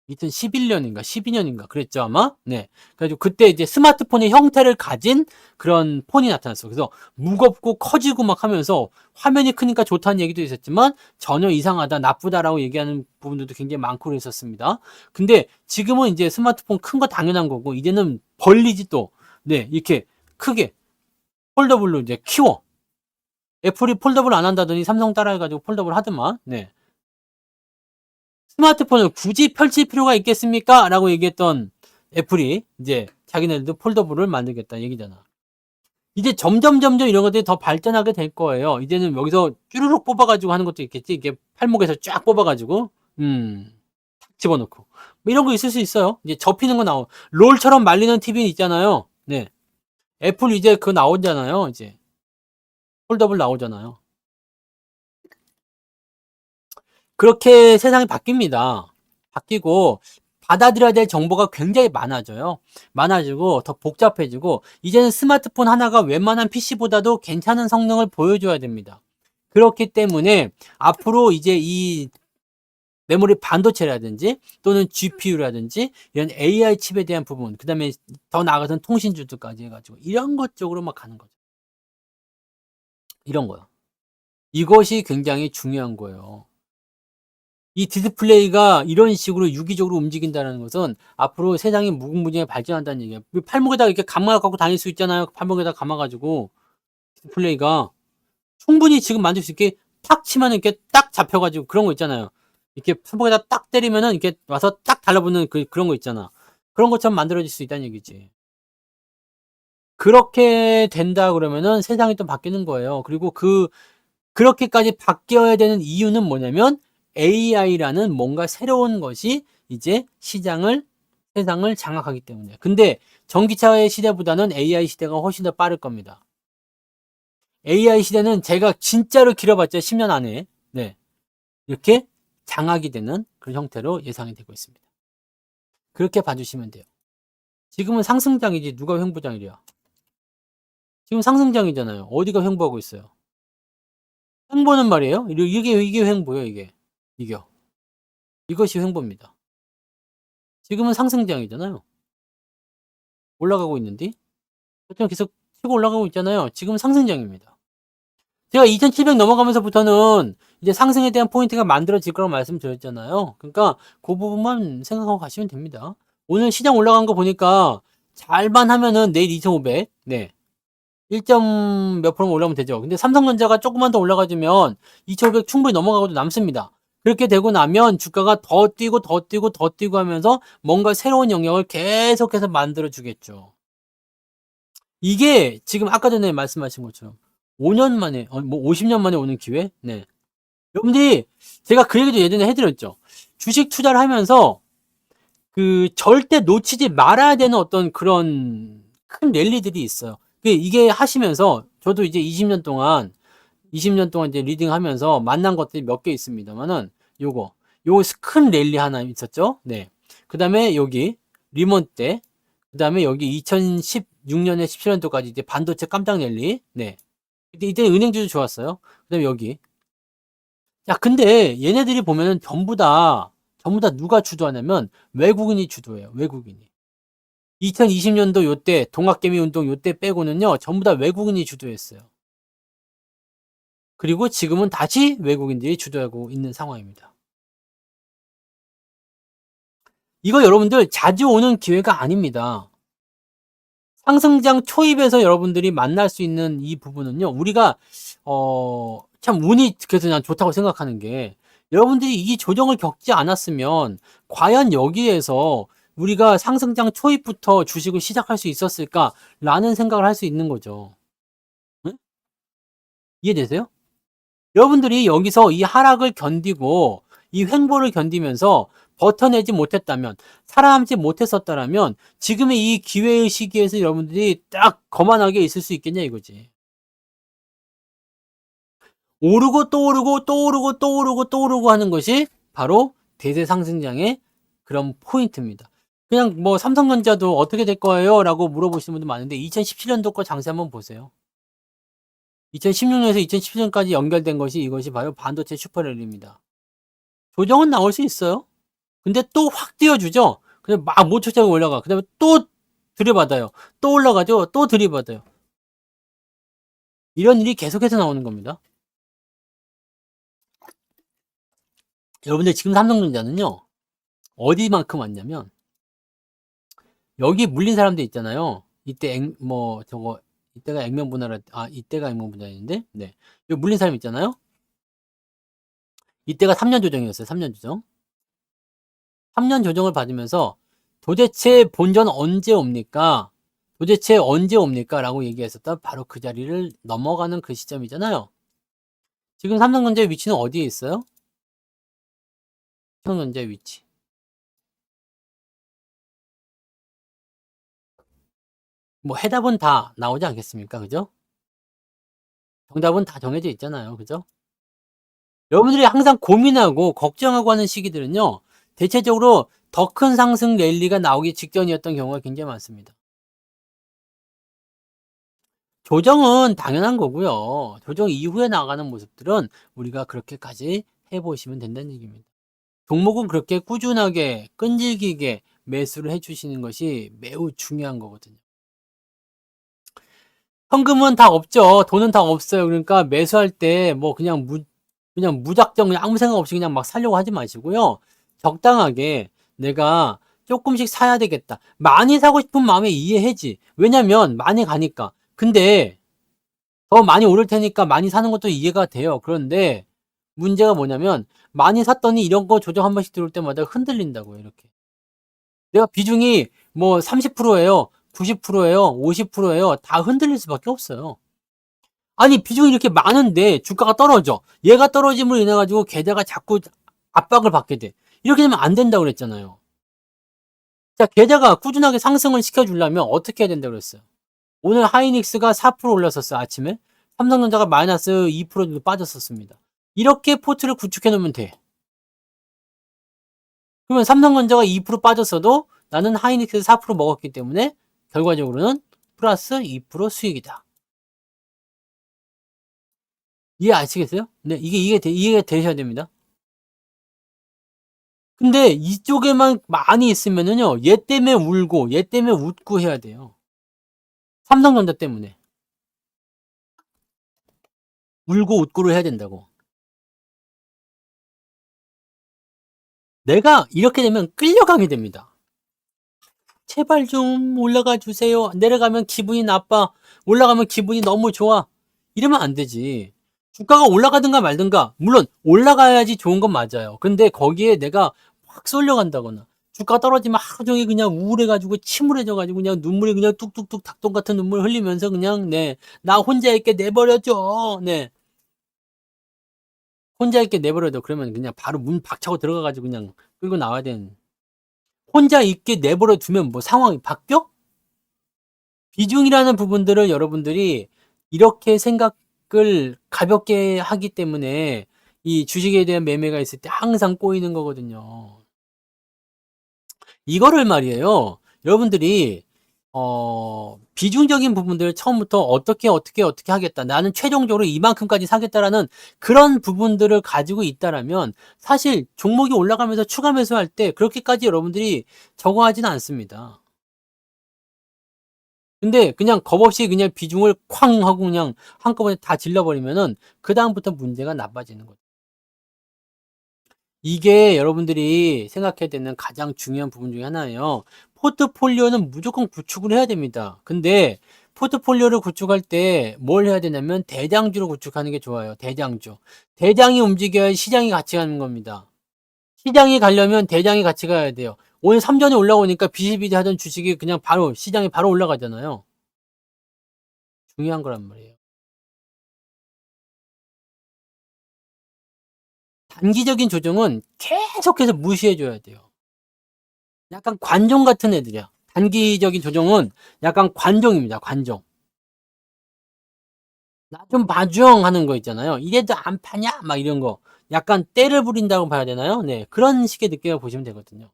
2011년인가 12년인가 그랬죠 아마? 네. 그래가지고 그때 이제 스마트폰의 형태를 가진 그런 폰이 나타났어. 그래서 무겁고 커지고 막 하면서 화면이 크니까 좋다는 얘기도 있었지만 전혀 이상하다, 나쁘다라고 얘기하는 부분들도 굉장히 많고 그랬었습니다. 근데 지금은 이제 스마트폰 큰 거 당연한 거고 이제는 벌리지 또. 네, 이렇게 크게 폴더블로 이제 키워. 애플이 폴더블 안 한다더니 삼성 따라해가지고 폴더블 하더만. 네. 스마트폰을 굳이 펼칠 필요가 있겠습니까? 라고 얘기했던 애플이 이제 자기네들도 폴더블을 만들겠다 얘기잖아. 이제 점점 이런 것들이 더 발전하게 될 거예요. 이제는 여기서 쭈루룩 뽑아가지고 하는 것도 있겠지. 이게 팔목에서 쫙 뽑아가지고 탁 집어넣고 뭐 이런 거 있을 수 있어요. 이제 접히는 거 롤처럼 말리는 TV 있잖아요. 네, 애플 이제 그거 나오잖아요. 이제 폴더블 나오잖아요. 그렇게 세상이 바뀝니다. 바뀌고 받아들여야 될 정보가 굉장히 많아져요. 많아지고 더 복잡해지고 이제는 스마트폰 하나가 웬만한 PC보다도 괜찮은 성능을 보여줘야 됩니다. 그렇기 때문에 앞으로 이제 이 메모리 반도체라든지 또는 GPU라든지 이런 AI 칩에 대한 부분, 그 다음에 더 나아가서는 통신주들까지 해가지고 이런 것 쪽으로 막 가는 거죠. 이런 거요. 이것이 굉장히 중요한 거예요. 이 디스플레이가 이런 식으로 유기적으로 움직인다는 것은 앞으로 세상이 무궁무진하게 발전한다는 얘기예요. 팔목에다가 이렇게 감아갖고 다닐 수 있잖아요. 팔목에다 감아가지고 디스플레이가 충분히 지금 만들 수 있게 탁 치면 이렇게 딱 잡혀가지고 그런 거 있잖아요. 이렇게 팔목에다 딱 때리면은 이렇게 와서 딱 달라붙는 그런 거 있잖아. 그런 것처럼 만들어질 수 있다는 얘기지. 그렇게 된다 그러면은 세상이 또 바뀌는 거예요. 그리고 그렇게까지 바뀌어야 되는 이유는 뭐냐면 AI라는 뭔가 새로운 것이 이제 세상을 장악하기 때문에. 근데 전기차의 시대보다는 AI 시대가 훨씬 더 빠를 겁니다. AI 시대는 제가 진짜로 길어봤자 10년 안에, 네, 이렇게 장악이 되는 그런 형태로 예상이 되고 있습니다. 그렇게 봐주시면 돼요. 지금은 상승장이지 누가 횡보장이랴. 지금 상승장이잖아요. 어디가 횡보하고 있어요? 횡보는 말이에요. 이게 횡보예요. 이것이 횡보입니다. 지금은 상승장이잖아요. 올라가고 있는데 하여튼 계속 치고 올라가고 있잖아요. 지금 상승장입니다. 제가 2700 넘어가면서부터는 이제 상승에 대한 포인트가 만들어질 거라고 말씀드렸잖아요. 그러니까 그 부분만 생각하고 가시면 됩니다. 오늘 시장 올라간 거 보니까 잘만 하면은 내일 2500, 네, 1점 몇 프로만 올라오면 되죠. 근데 삼성전자가 조금만 더 올라가주면 2500 충분히 넘어가고도 남습니다. 그렇게 되고 나면 주가가 더 뛰고 더 뛰고 더 뛰고 하면서 뭔가 새로운 영역을 계속해서 만들어 주겠죠. 이게 지금 아까 전에 말씀하신 것처럼 5년 만에, 뭐 50년 만에 오는 기회? 네. 여러분들이 제가 그 얘기도 예전에 해드렸죠. 주식 투자를 하면서 절대 놓치지 말아야 되는 어떤 그런 큰 랠리들이 있어요. 이게 하시면서 저도 이제 20년 동안 이제 리딩 하면서 만난 것들이 몇 개 있습니다만은 요거 큰 랠리 하나 있었죠. 네. 그 다음에 여기 리먼 때, 그 다음에 여기 2016년에 17년도까지 이제 반도체 깜짝 랠리. 네. 이때 은행주도 좋았어요. 그 다음에 여기. 야, 근데 얘네들이 보면은 전부 다 누가 주도하냐면 외국인이 주도해요. 외국인이. 2020년도 요때 동학개미 운동 요때 빼고는요 전부 다 외국인이 주도했어요. 그리고 지금은 다시 외국인들이 주도하고 있는 상황입니다. 이거 여러분들 자주 오는 기회가 아닙니다. 상승장 초입에서 여러분들이 만날 수 있는 이 부분은요, 우리가 참 운이 그래서 난 좋다고 생각하는 게, 여러분들이 이 조정을 겪지 않았으면 과연 여기에서 우리가 상승장 초입부터 주식을 시작할 수 있었을까라는 생각을 할 수 있는 거죠. 응? 이해되세요? 여러분들이 여기서 이 하락을 견디고 이 횡보를 견디면서 버텨내지 못했다면, 살아남지 못했었다면 지금의 이 기회의 시기에서 여러분들이 딱 거만하게 있을 수 있겠냐 이거지. 오르고 또 오르고 또 오르고 또 오르고 또 오르고 하는 것이 바로 대세 상승장의 그런 포인트입니다. 그냥 뭐 삼성전자도 어떻게 될 거예요? 라고 물어보시는 분도 많은데 2017년도 거 장세 한번 보세요. 2016년에서 2017년까지 연결된 것이 이것이 바로 반도체 슈퍼랠리입니다. 조정은 나올 수 있어요. 근데 또 확 띄워주죠. 그냥 막 모초짜리 올라가. 그 다음에 또 들이받아요. 또 올라가죠. 또 들이받아요. 이런 일이 계속해서 나오는 겁니다. 여러분들 지금 삼성전자는요. 어디만큼 왔냐면 여기 물린 사람들 있잖아요. 이때 이때가 액면분할 이때가 액면분할인데 네. 여기 물린 사람 있잖아요. 이때가 3년 조정이었어요. 3년 조정. 3년 조정을 받으면서 도대체 본전 언제 옵니까? 도대체 언제 옵니까? 라고 얘기했었다. 바로 그 자리를 넘어가는 그 시점이잖아요. 지금 삼성전자의 위치는 어디에 있어요? 삼성전자의 위치. 뭐 해답은 다 나오지 않겠습니까? 그죠? 정답은 다 정해져 있잖아요. 그죠? 여러분들이 항상 고민하고 걱정하고 하는 시기들은요. 대체적으로 더 큰 상승 랠리가 나오기 직전이었던 경우가 굉장히 많습니다. 조정은 당연한 거고요. 조정 이후에 나가는 모습들은 우리가 그렇게까지 해보시면 된다는 얘기입니다. 종목은 그렇게 꾸준하게 끈질기게 매수를 해주시는 것이 매우 중요한 거거든요. 현금은 다 없죠. 돈은 다 없어요. 그러니까 매수할 때 뭐 그냥 무작정 그냥 아무 생각 없이 그냥 막 사려고 하지 마시고요. 적당하게 내가 조금씩 사야 되겠다. 많이 사고 싶은 마음에 이해해지. 왜냐면 많이 가니까. 근데 더 많이 오를 테니까 많이 사는 것도 이해가 돼요. 그런데 문제가 뭐냐면 많이 샀더니 이런 거 조정 한 번씩 들어올 때마다 흔들린다고요. 이렇게. 내가 비중이 뭐 30%예요. 90%예요. 50%예요. 다 흔들릴 수밖에 없어요. 아니 비중이 이렇게 많은데 주가가 떨어져. 얘가 떨어짐으로 인해 가지고 계좌가 자꾸 압박을 받게 돼. 이렇게 되면 안 된다고 그랬잖아요. 자, 계좌가 꾸준하게 상승을 시켜주려면 어떻게 해야 된다고 그랬어요? 오늘 하이닉스가 4% 올랐었어요. 아침에. 삼성전자가 마이너스 2% 정도 빠졌었습니다. 이렇게 포트를 구축해 놓으면 돼. 그러면 삼성전자가 2% 빠졌어도 나는 하이닉스 4% 먹었기 때문에 결과적으로는 플러스 2% 수익이다. 이해 아시겠어요? 네, 이해가 되셔야 됩니다. 근데 이쪽에만 많이 있으면은요, 얘 때문에 울고, 얘 때문에 웃고 해야 돼요. 삼성전자 때문에. 울고 웃고를 해야 된다고. 내가 이렇게 되면 끌려가게 됩니다. 제발 좀 올라가 주세요. 내려가면 기분이 나빠. 올라가면 기분이 너무 좋아. 이러면 안 되지. 주가가 올라가든가 말든가. 물론 올라가야지 좋은 건 맞아요. 근데 거기에 내가 확 쏠려간다거나 주가 떨어지면 하루 종일 그냥 우울해가지고 침울해져가지고 그냥 눈물이 그냥 뚝뚝뚝 닭똥 같은 눈물 흘리면서 그냥 네, 나 혼자 있게 내버려줘. 네. 혼자 있게 내버려둬. 그러면 그냥 바로 문 박차고 들어가가지고 그냥 끌고 나와야 되는. 혼자 있게 내버려 두면 뭐 상황이 바뀌어? 비중이라는 부분들을 여러분들이 이렇게 생각을 가볍게 하기 때문에 이 주식에 대한 매매가 있을 때 항상 꼬이는 거거든요. 이거를 말이에요. 여러분들이 비중적인 부분들을 처음부터 어떻게 하겠다. 나는 최종적으로 이만큼까지 사겠다라는 그런 부분들을 가지고 있다라면 사실 종목이 올라가면서 추가 매수할 때 그렇게까지 여러분들이 적어하지는 않습니다. 근데 그냥 겁없이 그냥 비중을 쾅 하고 그냥 한꺼번에 다 질러버리면은 그다음부터 문제가 나빠지는 거죠. 이게 여러분들이 생각해야 되는 가장 중요한 부분 중에 하나예요. 포트폴리오는 무조건 구축을 해야 됩니다. 근데 포트폴리오를 구축할 때 뭘 해야 되냐면 대장주로 구축하는 게 좋아요. 대장주. 대장이 움직여야 시장이 같이 가는 겁니다. 시장이 가려면 대장이 같이 가야 돼요. 오늘 삼전이 올라오니까 비실비실 하던 주식이 그냥 바로 시장에 바로 올라가잖아요. 중요한 거란 말이에요. 단기적인 조정은 계속해서 무시해줘야 돼요. 약간 관종 같은 애들이야. 단기적인 조정은 약간 관종입니다. 관종. 나 좀 봐줘 하는 거 있잖아요. 이래도 안 파냐? 막 이런 거. 약간 때를 부린다고 봐야 되나요? 네. 그런 식의 느낌을 보시면 되거든요.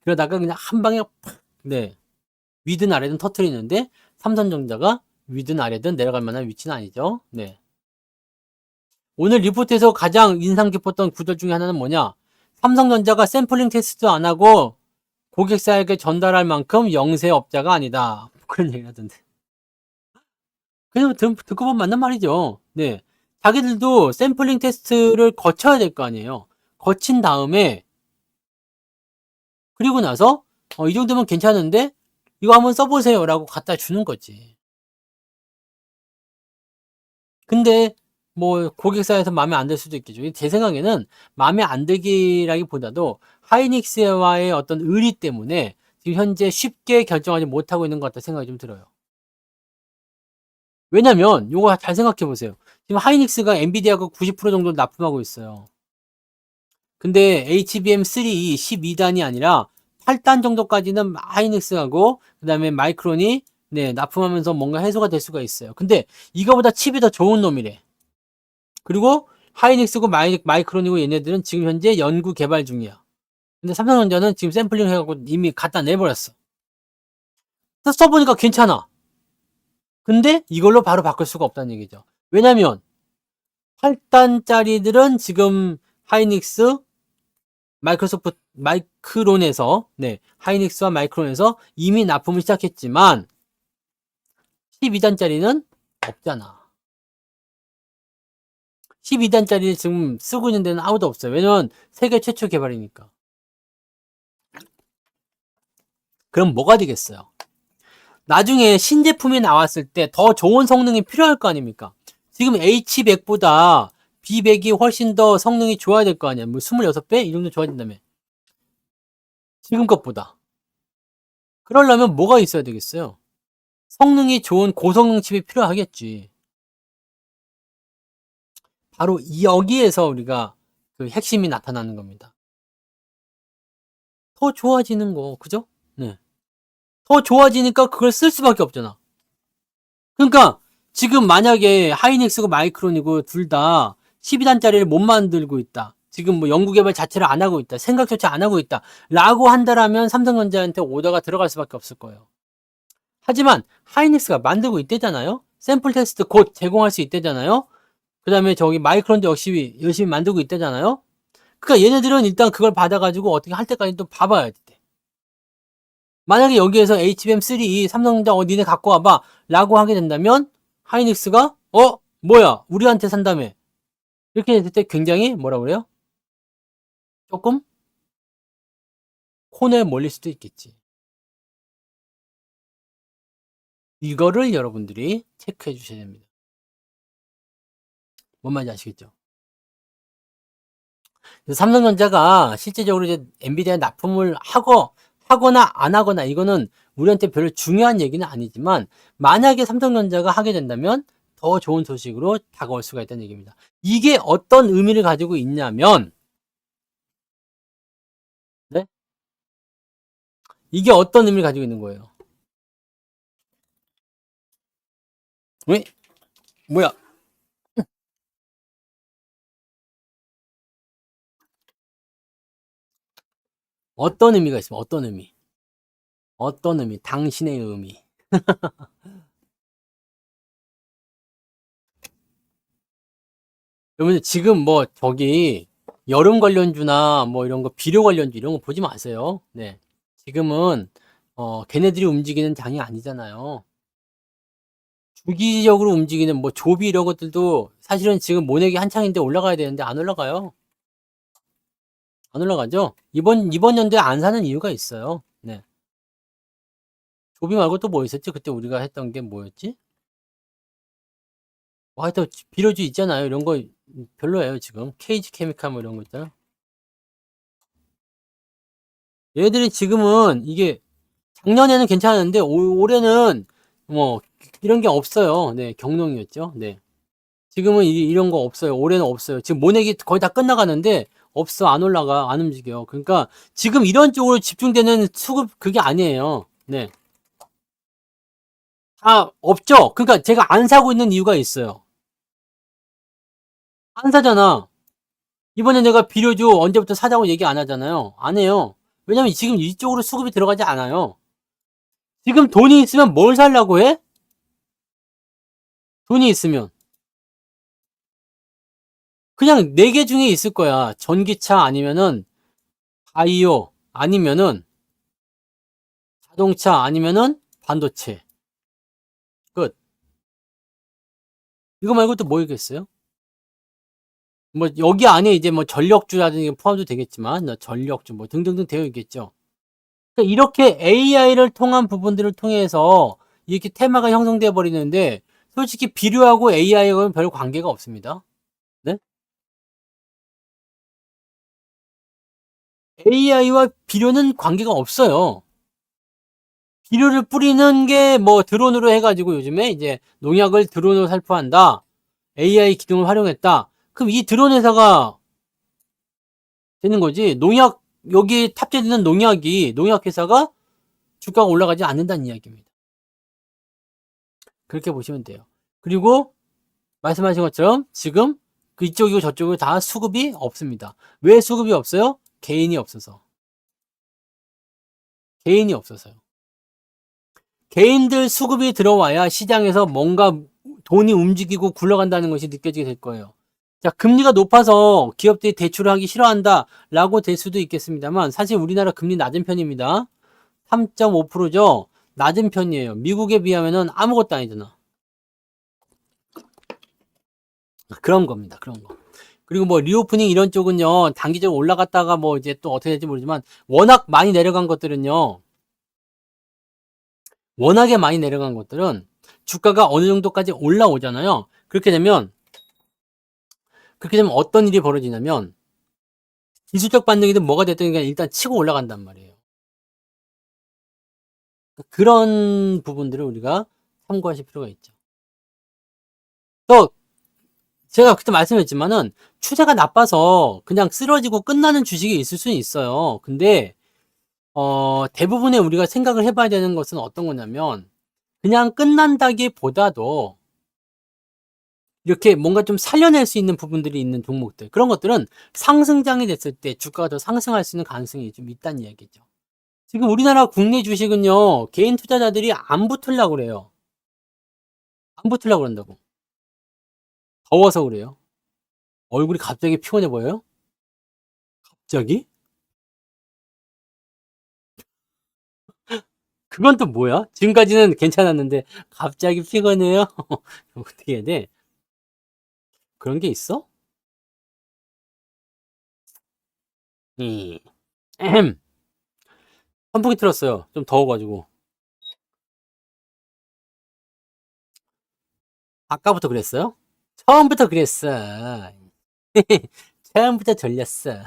그러다가 그냥 한 방에 팍, 네. 위든 아래든 터트리는데 삼성전자가 위든 아래든 내려갈 만한 위치는 아니죠. 네. 오늘 리포트에서 가장 인상 깊었던 구절 중에 하나는 뭐냐? 삼성전자가 샘플링 테스트 안 하고 고객사에게 전달할 만큼 영세업자가 아니다. 그런 얘기 하던데. 그냥 듣고 보면 맞는 말이죠. 네. 자기들도 샘플링 테스트를 거쳐야 될 거 아니에요. 거친 다음에, 그리고 나서, 이 정도면 괜찮은데, 이거 한번 써보세요. 라고 갖다 주는 거지. 근데, 뭐, 고객사에서 마음에 안 들 수도 있겠죠. 제 생각에는 마음에 안 들기라기보다도 하이닉스와의 어떤 의리 때문에 지금 현재 쉽게 결정하지 못하고 있는 것 같다 생각이 좀 들어요. 왜냐면, 요거 잘 생각해 보세요. 지금 하이닉스가 엔비디아가 90% 정도 납품하고 있어요. 근데 HBM3 12단이 아니라 8단 정도까지는 하이닉스하고 그 다음에 마이크론이 네, 납품하면서 뭔가 해소가 될 수가 있어요. 근데 이거보다 칩이 더 좋은 놈이래. 그리고 하이닉스고 마이크론이고 얘네들은 지금 현재 연구 개발 중이야. 근데 삼성전자는 지금 샘플링 해갖고 이미 갖다 내버렸어. 써보니까 괜찮아. 근데 이걸로 바로 바꿀 수가 없다는 얘기죠. 왜냐면 8단짜리들은 지금 하이닉스, 마이크론에서, 네, 하이닉스와 마이크론에서 이미 납품을 시작했지만 12단짜리는 없잖아. 12단짜리 지금 쓰고 있는 데는 아무도 없어요. 왜냐면 세계 최초 개발이니까. 그럼 뭐가 되겠어요? 나중에 신제품이 나왔을 때 더 좋은 성능이 필요할 거 아닙니까? 지금 H100보다 B100이 훨씬 더 성능이 좋아야 될 거 아니야. 뭐 26배? 이 정도 좋아진다며. 지금 것보다. 그러려면 뭐가 있어야 되겠어요? 성능이 좋은 고성능 칩이 필요하겠지. 바로 여기에서 우리가 그 핵심이 나타나는 겁니다. 더 좋아지는 거, 그죠? 네. 더 좋아지니까 그걸 쓸 수밖에 없잖아. 그러니까 지금 만약에 하이닉스고 마이크론이고 둘 다 12단짜리를 못 만들고 있다. 지금 뭐 연구개발 자체를 안 하고 있다. 생각조차 안 하고 있다. 라고 한다라면 삼성전자한테 오더가 들어갈 수밖에 없을 거예요. 하지만 하이닉스가 만들고 있대잖아요. 샘플 테스트 곧 제공할 수 있대잖아요. 그 다음에 저기 마이크론도 역시 열심히 만들고 있대잖아요. 그러니까 얘네들은 일단 그걸 받아가지고 어떻게 할 때까지 또 봐봐야 돼. 만약에 여기에서 HBM3 삼성전자 니네 갖고 와봐 라고 하게 된다면 하이닉스가 뭐야 우리한테 산다며 이렇게 됐을 때 굉장히 뭐라 그래요? 조금 코너에 몰릴 수도 있겠지. 이거를 여러분들이 체크해 주셔야 됩니다. 뭔 말인지 아시겠죠? 삼성전자가 실제적으로 이제 엔비디아 납품을 하거나 안 하거나 이거는 우리한테 별로 중요한 얘기는 아니지만 만약에 삼성전자가 하게 된다면 더 좋은 소식으로 다가올 수가 있다는 얘기입니다. 이게 어떤 의미를 가지고 있냐면 네? 이게 어떤 의미를 가지고 있는 거예요? 왜? 뭐야? 어떤 의미가 있으면 어떤 의미? 어떤 의미? 당신의 의미. 여러분 지금 뭐 저기 여름 관련주나 뭐 이런 거 비료 관련주 이런 거 보지 마세요. 네. 지금은 걔네들이 움직이는 장이 아니잖아요. 주기적으로 움직이는 뭐 조비 이런 것들도 사실은 지금 모내기 한창인데 올라가야 되는데 안 올라가요. 안 올라가죠? 이번 연도에 안 사는 이유가 있어요. 네. 조비 말고 또 뭐 있었지? 그때 우리가 했던 게 뭐였지? 뭐 하여튼 비료주 있잖아요. 이런 거 별로예요, 지금. 케이지 케미칼 뭐 이런 거 있잖아. 얘들이 지금은 이게 작년에는 괜찮았는데 올해는 뭐 이런 게 없어요. 네, 경농이었죠. 네. 지금은 이런 거 없어요. 올해는 없어요. 지금 모내기 거의 다 끝나가는데 없어. 안 올라가. 안 움직여. 그러니까 지금 이런 쪽으로 집중되는 수급 그게 아니에요. 네. 없죠. 그러니까 제가 안 사고 있는 이유가 있어요. 안 사잖아. 이번에 내가 비료주 언제부터 사자고 얘기 안 하잖아요. 안 해요. 왜냐면 지금 이쪽으로 수급이 들어가지 않아요. 지금 돈이 있으면 뭘 살라고 해? 돈이 있으면. 그냥 4개 중에 있을 거야. 전기차 아니면은 바이오 아니면은 자동차 아니면은 반도체. 끝. 이거 말고 또 뭐 있겠어요? 뭐 여기 안에 이제 뭐 전력주라든지 포함도 되겠지만 전력주 뭐 등등등 되어 있겠죠. 그러니까 이렇게 AI를 통한 부분들을 통해서 이렇게 테마가 형성되어 버리는데 솔직히 비료하고 AI하고는 별 관계가 없습니다. 네? AI와 비료는 관계가 없어요. 비료를 뿌리는 게 뭐 드론으로 해가지고 요즘에 이제 농약을 드론으로 살포한다. AI 기능을 활용했다. 그럼 이 드론 회사가 되는 거지. 농약, 여기 탑재되는 농약이, 농약 회사가 주가가 올라가지 않는다는 이야기입니다. 그렇게 보시면 돼요. 그리고 말씀하신 것처럼 지금 이쪽이고 저쪽이고 다 수급이 없습니다. 왜 수급이 없어요? 개인이 없어서. 개인이 없어서요. 개인들 수급이 들어와야 시장에서 뭔가 돈이 움직이고 굴러간다는 것이 느껴지게 될 거예요. 자, 금리가 높아서 기업들이 대출을 하기 싫어한다라고 될 수도 있겠습니다만 사실 우리나라 금리 낮은 편입니다. 3.5%죠. 낮은 편이에요. 미국에 비하면은 아무것도 아니잖아. 그런 겁니다. 그런 거. 그리고 뭐 리오프닝 이런 쪽은요. 단기적으로 올라갔다가 뭐 이제 또 어떻게 될지 모르지만 워낙 많이 내려간 것들은요. 워낙에 많이 내려간 것들은 주가가 어느 정도까지 올라오잖아요. 그렇게 되면 어떤 일이 벌어지냐면 기술적 반등이든 뭐가 됐든 일단 치고 올라간단 말이에요. 그런 부분들을 우리가 참고하실 필요가 있죠. 또 제가 그때 말씀했지만은 추세가 나빠서 그냥 쓰러지고 끝나는 주식이 있을 수는 있어요. 근데 대부분의 우리가 생각을 해봐야 되는 것은 어떤 거냐면 그냥 끝난다기보다도 이렇게 뭔가 좀 살려낼 수 있는 부분들이 있는 종목들, 그런 것들은 상승장이 됐을 때 주가가 더 상승할 수 있는 가능성이 좀 있다는 이야기죠. 지금 우리나라 국내 주식은요, 개인 투자자들이 안 붙으려고 그래요. 안 붙으려고 그런다고. 더워서 그래요. 얼굴이 갑자기 피곤해 보여요? 갑자기? 그건 또 뭐야? 지금까지는 괜찮았는데 갑자기 피곤해요? 어떻게 해야 돼? 그런 게 있어? 음. 에헴. 선풍기 틀었어요. 좀 더워가지고. 아까부터 그랬어요? 처음부터 그랬어. 처음부터 졸렸어.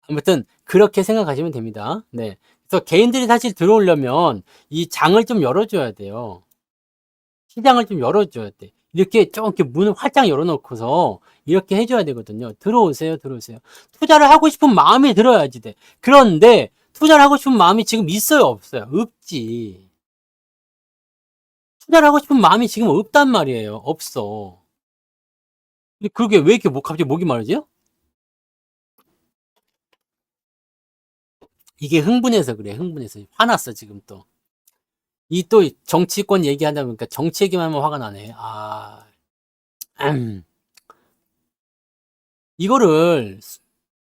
아무튼 그렇게 생각하시면 됩니다. 네. 그래서 개인들이 사실 들어오려면 이 장을 좀 열어줘야 돼요. 시장을 좀 열어줘야 돼. 이렇게 좀 이렇게 문을 활짝 열어놓고서 이렇게 해줘야 되거든요. 들어오세요, 들어오세요. 투자를 하고 싶은 마음이 들어야지 돼. 그런데 투자를 하고 싶은 마음이 지금 있어요, 없어요? 없지. 투자를 하고 싶은 마음이 지금 없단 말이에요. 없어. 근데 그게 왜 이렇게 갑자기 목이 마르지요? 이게 흥분해서 그래, 흥분해서. 화났어, 지금 또. 이 또 정치권 얘기하다 보니까 정치 얘기만 하면 화가 나네. 이거를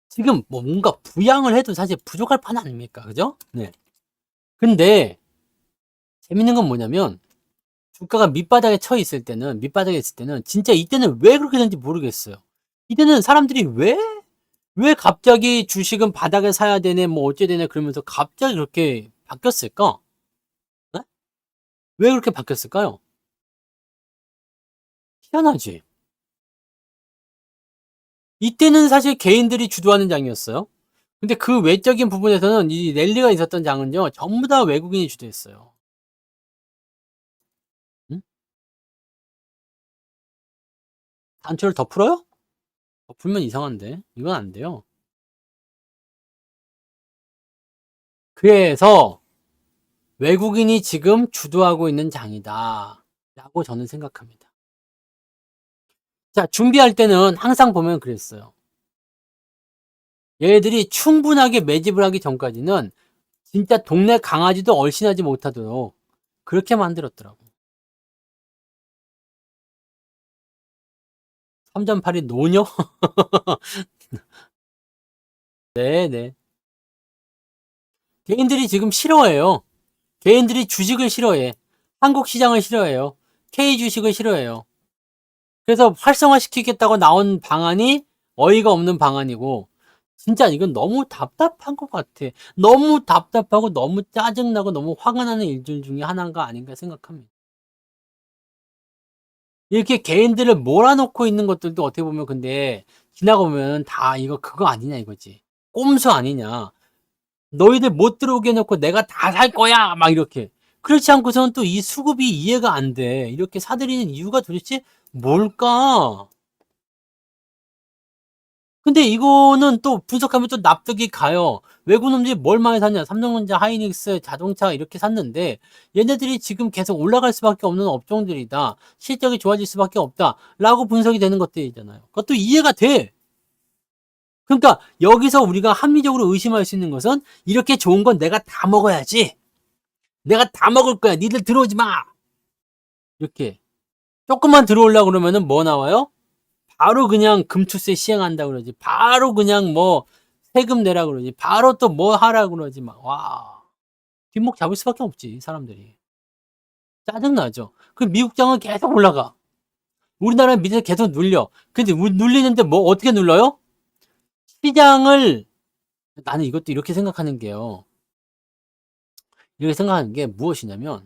지금 뭐 뭔가 부양을 해도 사실 부족할 판 아닙니까? 그죠? 네. 근데 재밌는 건 뭐냐면 주가가 밑바닥에 있을 때는 진짜 이때는 왜 그렇게 되는지 모르겠어요. 이때는 사람들이 왜 갑자기 주식은 바닥에 사야 되네, 뭐 어째 되네 그러면서 갑자기 그렇게 바뀌었을까? 네? 왜 그렇게 바뀌었을까요? 희한하지. 이때는 사실 개인들이 주도하는 장이었어요. 근데 그 외적인 부분에서는 이 랠리가 있었던 장은요, 전부 다 외국인이 주도했어요. 응? 단초를 더 풀어요? 더 풀면 이상한데. 이건 안 돼요. 그래서 외국인이 지금 주도하고 있는 장이다. 라고 저는 생각합니다. 자, 준비할 때는 항상 보면 그랬어요. 얘네들이 충분하게 매집을 하기 전까지는 진짜 동네 강아지도 얼씬하지 못하도록 그렇게 만들었더라고. 3.8이 노녀? 네네. 개인들이 지금 싫어해요. 개인들이 주식을 싫어해. 한국 시장을 싫어해요. K 주식을 싫어해요. 그래서 활성화시키겠다고 나온 방안이 어이가 없는 방안이고, 진짜 이건 너무 답답한 것 같아. 너무 답답하고 너무 짜증나고 너무 화가 나는 일들 중에 하나가 아닌가 생각합니다. 이렇게 개인들을 몰아놓고 있는 것들도 어떻게 보면 근데 지나고 보면 다 이거 그거 아니냐 이거지. 꼼수 아니냐. 너희들 못 들어오게 해놓고 내가 다 살 거야! 막 이렇게. 그렇지 않고서는 또 이 수급이 이해가 안 돼. 이렇게 사들이는 이유가 도대체 뭘까? 근데 이거는 또 분석하면 또 납득이 가요. 외국 놈들이 뭘 많이 샀냐? 삼성전자, 하이닉스, 자동차 이렇게 샀는데 얘네들이 지금 계속 올라갈 수밖에 없는 업종들이다. 실적이 좋아질 수밖에 없다. 라고 분석이 되는 것들이잖아요. 그것도 이해가 돼. 그러니까 여기서 우리가 합리적으로 의심할 수 있는 것은 이렇게 좋은 건 내가 다 먹어야지. 내가 다 먹을 거야. 니들 들어오지 마. 이렇게. 조금만 들어오려고 그러면은 뭐 나와요? 바로 그냥 금투세 시행한다 그러지. 바로 그냥 뭐 세금 내라 그러지. 바로 또 뭐 하라 그러지. 막 와. 뒷목 잡을 수밖에 없지 사람들이. 짜증나죠. 그 미국장은 계속 올라가. 우리나라 밑에서 계속 눌려. 근데 눌리는데 뭐 어떻게 눌러요? 시장을 나는 이것도 이렇게 생각하는 게요. 이렇게 생각하는 게 무엇이냐면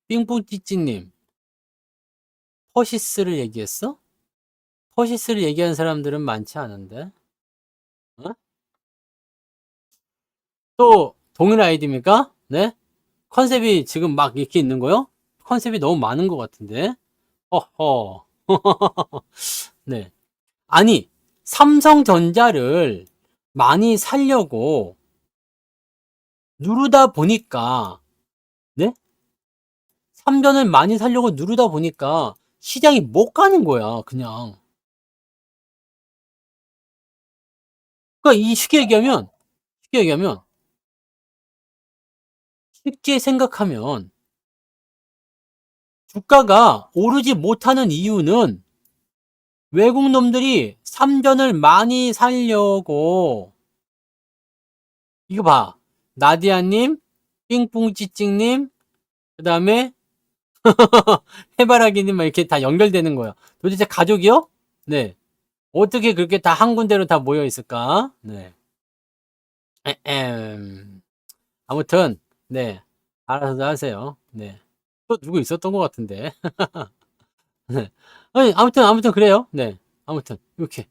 삥뽕찌찌님 퍼시스를 얘기했어? 퍼시스를 얘기하는 사람들은 많지 않은데 어? 또 동일 아이디입니까? 네? 컨셉이 지금 막 이렇게 있는 거요? 컨셉이 너무 많은 것 같은데 허허 네 아니 삼성전자를 많이 살려고 누르다 보니까 네? 삼전을 많이 살려고 누르다 보니까 시장이 못 가는 거야 그냥. 그러니까 이 쉽게 얘기하면 쉽게 생각하면 주가가 오르지 못하는 이유는 외국 놈들이 삼전을 많이 살려고 이거 봐 나디아님 삥뿡찌찡님 그 다음에 해바라기님 막 이렇게 다 연결되는 거야. 도대체 가족이요? 네. 어떻게 그렇게 다 한 군데로 다 모여 있을까? 네. 아무튼 네. 알아서 하세요. 네. 또 누구 있었던 것 같은데. 네. 아니, 아무튼 그래요. 네. 아무튼 이렇게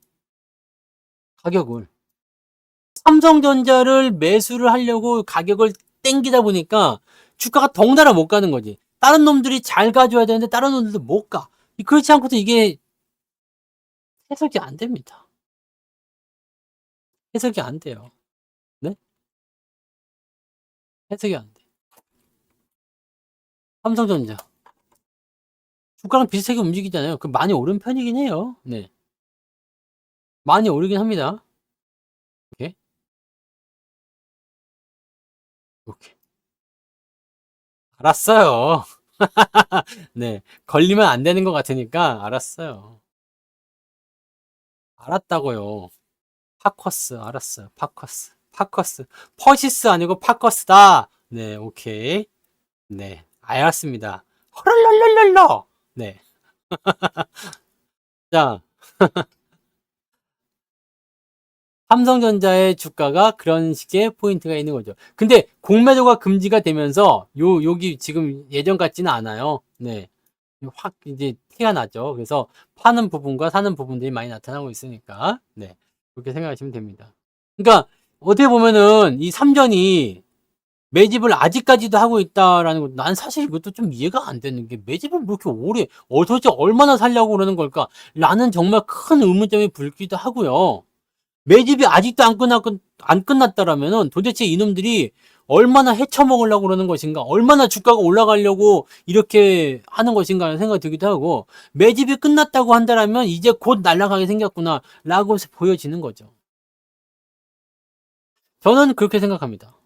가격을 삼성전자를 매수를 하려고 가격을 땡기다 보니까 주가가 덩달아 못 가는 거지. 다른 놈들이 잘 가져야 되는데 다른 놈들도 못 가. 그렇지 않고도 이게 해석이 안 됩니다. 해석이 안 돼요. 네? 해석이 안 돼. 삼성전자. 주가랑 비슷하게 움직이잖아요. 그 많이 오른 편이긴 해요. 네. 많이 오르긴 합니다. 오케이. 오케이. 알았어요. 네. 걸리면 안 되는 것 같으니까 알았어요. 알았다고요. 파커스 알았어요. 파커스 퍼시스 아니고 파커스다. 네, 오케이. 네, 알았습니다. 허랄랄랄랄라. 네. 자, 삼성전자의 주가가 그런 식의 포인트가 있는 거죠. 근데 공매도가 금지가 되면서 여기 지금 예전 같지는 않아요. 네. 확 이제 티가 나죠. 그래서 파는 부분과 사는 부분들이 많이 나타나고 있으니까 네. 그렇게 생각하시면 됩니다. 그러니까 어떻게 보면은 이 삼전이 매집을 아직까지도 하고 있다라는 거, 난 사실 이것도 좀 이해가 안 되는 게 매집을 그렇게 오래 도대체 얼마나 살려고 그러는 걸까? 라는 정말 큰 의문점이 불기도 하고요. 매집이 아직도 안 끝났다라면은 도대체 이놈들이 얼마나 헤쳐먹으려고 그러는 것인가? 얼마나 주가가 올라가려고 이렇게 하는 것인가 하는 생각이 들기도 하고 매집이 끝났다고 한다라면 이제 곧 날아가게 생겼구나 라고 보여지는 거죠. 저는 그렇게 생각합니다.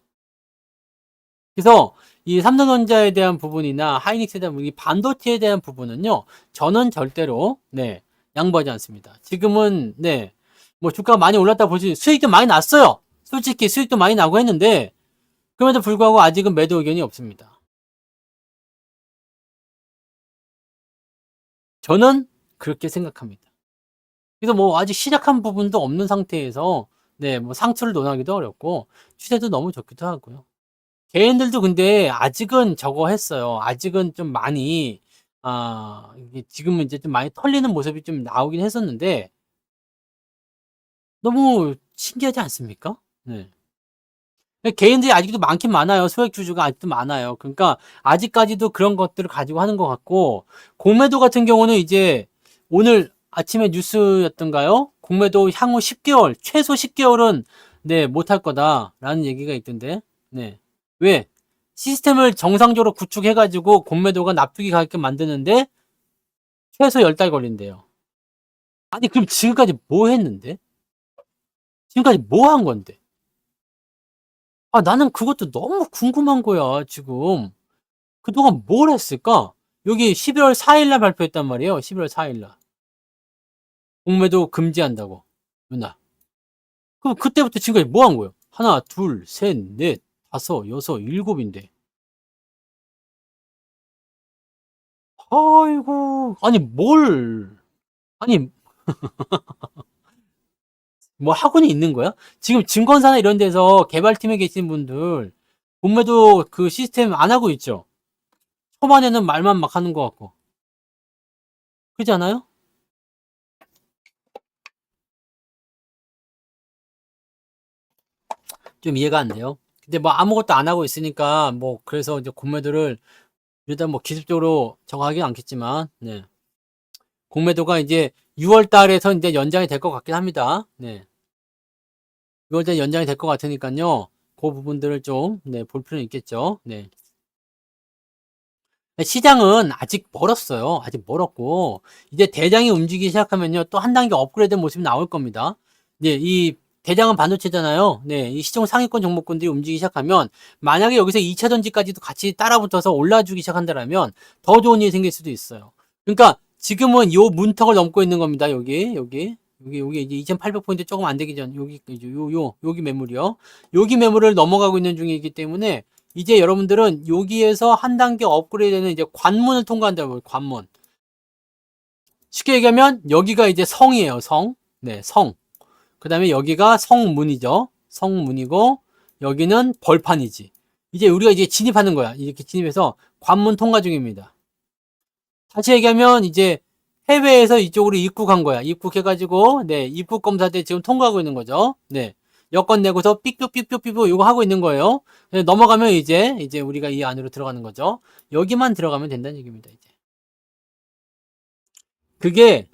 그래서 이 삼성전자에 대한 부분이나 하이닉스에 대한 부분, 이 반도체에 대한 부분은요, 저는 절대로, 네, 양보하지 않습니다. 지금은, 네, 뭐 주가가 많이 올랐다 보지, 수익도 많이 났어요. 솔직히 수익도 많이 나고 했는데, 그럼에도 불구하고 아직은 매도 의견이 없습니다. 저는 그렇게 생각합니다. 그래서 뭐 아직 시작한 부분도 없는 상태에서, 네, 뭐 상투를 논하기도 어렵고, 추세도 너무 좋기도 하고요. 개인들도 근데 아직은 저거 했어요. 아직은 좀 많이, 이게 지금은 이제 좀 많이 털리는 모습이 좀 나오긴 했었는데, 너무 신기하지 않습니까? 네. 개인들이 아직도 많긴 많아요. 소액주주가 아직도 많아요. 그러니까 아직까지도 그런 것들을 가지고 하는 것 같고, 공매도 같은 경우는 이제 오늘 아침에 뉴스였던가요? 공매도 향후 10개월, 최소 10개월은 네, 못할 거다라는 얘기가 있던데, 네. 왜? 시스템을 정상적으로 구축해가지고 공매도가 납득이 가게끔 만드는데 최소 10달 걸린대요. 아니, 그럼 지금까지 뭐 했는데? 지금까지 뭐 한 건데? 나는 그것도 너무 궁금한 거야, 지금. 그동안 뭘 했을까? 여기 11월 4일 날 발표했단 말이에요. 11월 4일 날. 공매도 금지한다고. 맨날. 그럼 그때부터 지금까지 뭐 한 거예요? 하나, 둘, 셋, 넷, 다섯, 여섯, 일곱인데. 아이고, 아니, 아니, 뭐 학원이 있는 거야? 지금 증권사나 이런 데서 개발팀에 계신 분들, 공매도 그 시스템 안 하고 있죠? 초반에는 말만 막 하는 것 같고. 그렇지 않아요? 좀 이해가 안 돼요. 근데 뭐 아무것도 안 하고 있으니까 뭐 그래서 이제 공매도를 일단 뭐 기술적으로 정하긴 않겠지만, 네. 공매도가 이제 6월 달에서 이제 연장이 될 것 같긴 합니다. 네. 6월 달 연장이 될 것 같으니까요. 그 부분들을 좀, 네, 볼 필요는 있겠죠. 네. 시장은 아직 멀었어요. 아직 멀었고, 이제 대장이 움직이기 시작하면요, 또 한 단계 업그레이드 모습이 나올 겁니다. 네, 이 대장은 반도체잖아요. 네, 이 시종 상위권 종목군들이 움직이기 시작하면, 만약에 여기서 2차 전지까지도 같이 따라붙어서 올라주기 시작한다면, 더 좋은 일이 생길 수도 있어요. 그러니까, 지금은 요 문턱을 넘고 있는 겁니다. 여기 이제 2,800포인트 조금 안 되기 전, 여기 매물이요. 여기 매물을 넘어가고 있는 중이기 때문에, 이제 여러분들은 여기에서 한 단계 업그레이드되는 이제 관문을 통과한다고요. 관문. 쉽게 얘기하면 여기가 이제 성이에요. 성. 네, 성. 그 다음에 여기가 성문이죠. 성문이고 여기는 벌판이지. 이제 우리가 이제 진입하는 거야. 이렇게 진입해서 관문 통과 중입니다. 다시 얘기하면 이제 해외에서 이쪽으로 입국한 거야. 입국해가지고 네, 입국 검사대 지금 통과하고 있는 거죠. 네. 여권 내고서 삑삑삑삑삑 이거 하고 있는 거예요. 넘어가면 이제 우리가 이 안으로 들어가는 거죠. 여기만 들어가면 된다는 얘기입니다. 이제 그게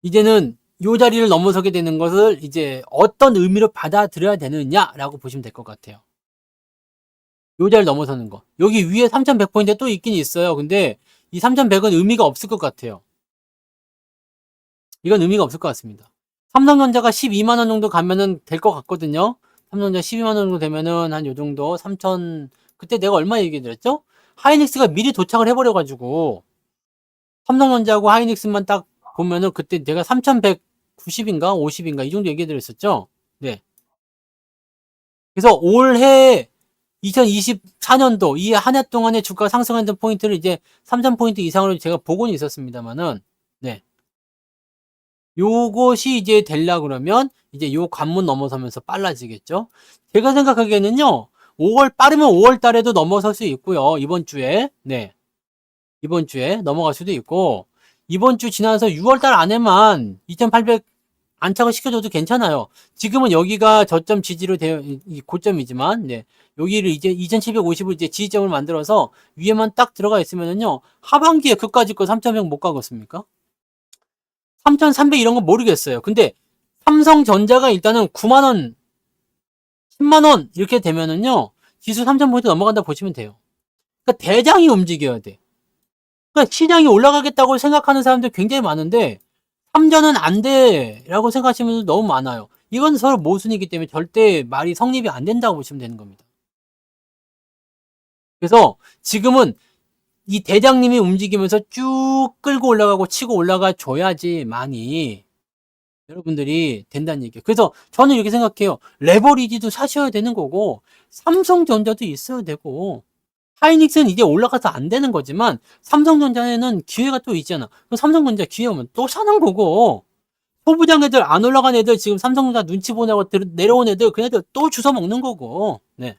이제는 요 자리를 넘어서게 되는 것을 이제 어떤 의미로 받아들여야 되느냐라고 보시면 될 것 같아요. 요 자리를 넘어서는 거. 여기 위에 3,100포인트 또 있긴 있어요. 근데 이 3,100은 의미가 없을 것 같아요. 이건 의미가 없을 것 같습니다. 삼성전자가 12만 원 정도 가면은 될 것 같거든요. 삼성전자 12만 원 정도 되면은 한 요 정도 3천 그때 내가 얼마 얘기 드렸죠? 하이닉스가 미리 도착을 해버려 가지고 삼성전자하고 하이닉스만 딱 보면은 그때 내가 3,190인가 50인가 이 정도 얘기 드렸었죠. 네. 그래서 올해 2024년도 이 한 해 동안의 주가 상승하는 포인트를 이제 3,000포인트 이상으로 제가 보고는 있었습니다만은 네. 요것이 이제 되려 그러면 이제 요 관문 넘어서면서 빨라지겠죠. 제가 생각하기에는요. 5월 빠르면 5월 달에도 넘어설 수 있고요. 이번 주에. 네. 이번 주에 넘어갈 수도 있고 이번 주 지나서 6월 달 안에만 2,800 안착을 시켜줘도 괜찮아요. 지금은 여기가 저점 지지로 되어 이 고점이지만 네. 여기를 이제 2,750을 이제 지지점을 만들어서 위에만 딱 들어가 있으면은요. 하반기에 그까짓 거 3,100 못 가겠습니까? 3,300 이런 건 모르겠어요. 근데 삼성전자가 일단은 9만 원, 10만 원 이렇게 되면은요. 지수 3,000포인트 넘어간다 보시면 돼요. 그러니까 대장이 움직여야 돼. 그러니까 시장이 올라가겠다고 생각하는 사람들 굉장히 많은데 삼전은 안 돼라고 생각하시는 분들 너무 많아요. 이건 서로 모순이기 때문에 절대 말이 성립이 안 된다고 보시면 되는 겁니다. 그래서 지금은 이 대장님이 움직이면서 쭉 끌고 올라가고 치고 올라가 줘야지만이 여러분들이 된다는 얘기예요. 그래서 저는 이렇게 생각해요. 레버리지도 사셔야 되는 거고 삼성전자도 있어야 되고 하이닉스는 이제 올라가서 안 되는 거지만 삼성전자에는 기회가 또 있잖아. 그럼 삼성전자 기회 오면 또 사는 거고 소부장 애들 안 올라간 애들 지금 삼성전자 눈치 보냐고 내려온 애들 그 애들 또 주워 먹는 거고. 네.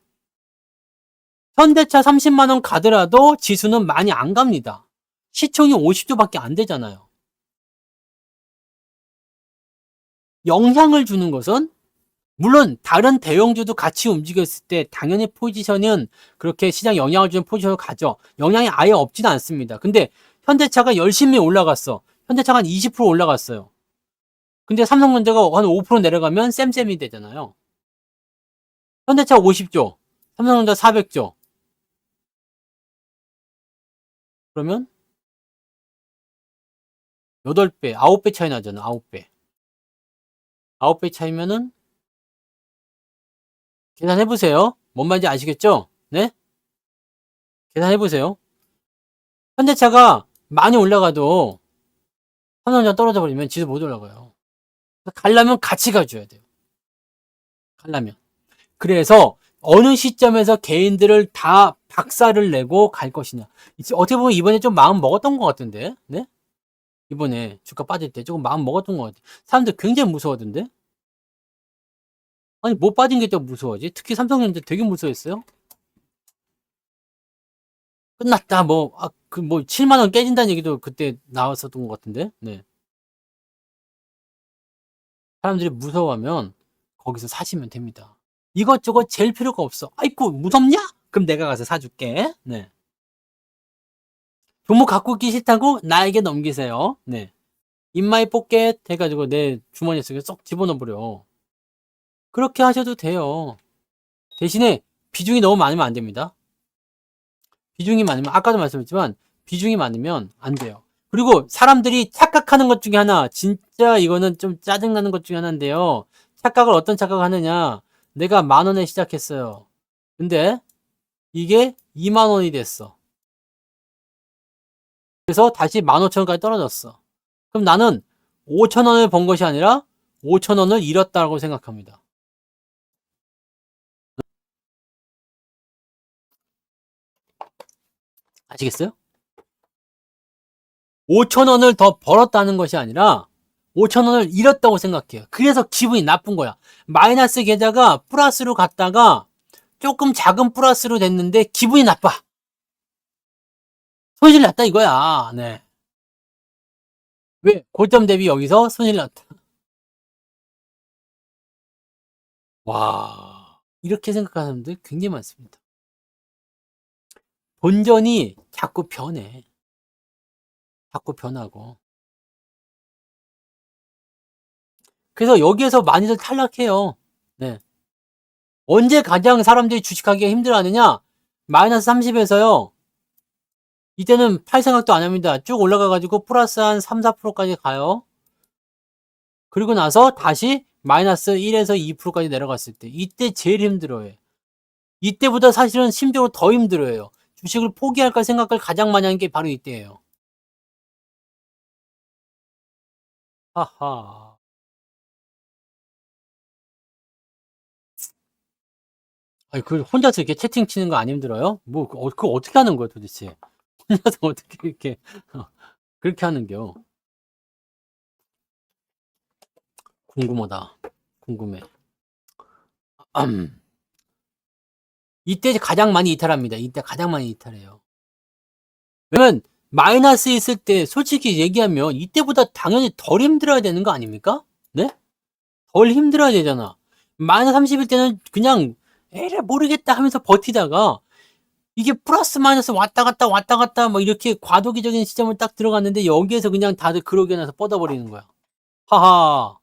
현대차 30만 원 가더라도 지수는 많이 안 갑니다. 시총이 50조밖에 안 되잖아요. 영향을 주는 것은 물론 다른 대형주도 같이 움직였을 때 당연히 포지션은 그렇게 시장 영향을 주는 포지션을 가져. 영향이 아예 없지는 않습니다. 근데 현대차가 열심히 올라갔어. 현대차가 한 20% 올라갔어요. 근데 삼성전자가 한 5% 내려가면 쌤쌤이 되잖아요. 현대차 50조, 삼성전자 400조. 그러면 8배, 9배 차이 나잖아. 9배. 9배 차이면은 계산해보세요. 뭔 말인지 아시겠죠? 네? 계산해보세요. 현대차가 많이 올라가도 삼성전자 떨어져 버리면 지수 못 올라가요. 가려면 같이 가줘야 돼요. 가려면. 그래서 어느 시점에서 개인들을 다 박살을 내고 갈 것이냐. 어떻게 보면 이번에 좀 마음 먹었던 것 같은데, 네? 이번에 주가 빠질 때 조금 마음 먹었던 것 같아. 사람들 굉장히 무서워하던데? 아니, 못 빠진 게 더 무서워지? 특히 삼성전자 되게 무서워했어요. 끝났다, 뭐, 7만원 깨진다는 얘기도 그때 나왔었던 것 같은데, 네. 사람들이 무서워하면 거기서 사시면 됩니다. 이것저것 잴 필요가 없어. 아이고, 무섭냐? 그럼 내가 가서 사줄게. 네. 종목 갖고 있기 싫다고 나에게 넘기세요. 네. 인마이 포켓 해가지고 내 주머니에 쏙 집어넣어버려. 그렇게 하셔도 돼요. 대신에 비중이 너무 많으면 안 됩니다. 비중이 많으면, 아까도 말씀했지만, 비중이 많으면 안 돼요. 그리고 사람들이 착각하는 것 중에 하나, 진짜 이거는 좀 짜증나는 것 중에 하나인데요. 착각을 어떤 착각을 하느냐. 내가 10,000원에 시작했어요. 근데 이게 20,000원이 됐어. 그래서 다시 15,000원까지 떨어졌어. 그럼 나는 5,000원을 번 것이 아니라 5,000원을 잃었다고 생각합니다. 아시겠어요? 5,000원을 더 벌었다는 것이 아니라 5,000원을 잃었다고 생각해요. 그래서 기분이 나쁜 거야. 마이너스 계좌가 플러스로 갔다가 조금 작은 플러스로 됐는데 기분이 나빠. 손실 났다 이거야. 네. 왜? 고점 대비 여기서 손실 났다. 와. 이렇게 생각하는 사람들 굉장히 많습니다. 본전이 자꾸 변해. 자꾸 변하고. 그래서 여기에서 많이들 탈락해요. 네. 언제 가장 사람들이 주식하기가 힘들어하느냐? 마이너스 30에서요. 이때는 팔 생각도 안 합니다. 쭉 올라가가지고 플러스 한 3, 4%까지 가요. 그리고 나서 다시 마이너스 1에서 2%까지 내려갔을 때. 이때 제일 힘들어요. 이때보다 사실은 심적으로 더 힘들어요. 주식을 포기할까 생각을 가장 많이 하는 게 바로 이때예요. 하하. 아니, 그 혼자서 이렇게 채팅 치는 거 안 힘들어요? 뭐, 그거 어떻게 하는 거야, 도대체? 혼자서 어떻게 이렇게, 그렇게 하는겨? 궁금하다. 궁금해. 이때 가장 많이 이탈합니다. 이때 가장 많이 이탈해요. 왜냐면, 마이너스 있을 때, 솔직히 얘기하면, 이때보다 당연히 덜 힘들어야 되는 거 아닙니까? 네? 덜 힘들어야 되잖아. 마이너스 30일 때는 그냥, 에라, 모르겠다 하면서 버티다가, 이게 플러스 마이너스 왔다 갔다 왔다 갔다 막 이렇게 과도기적인 시점을 딱 들어갔는데 여기에서 그냥 다들 그러게 나서 뻗어버리는 거야. 하하.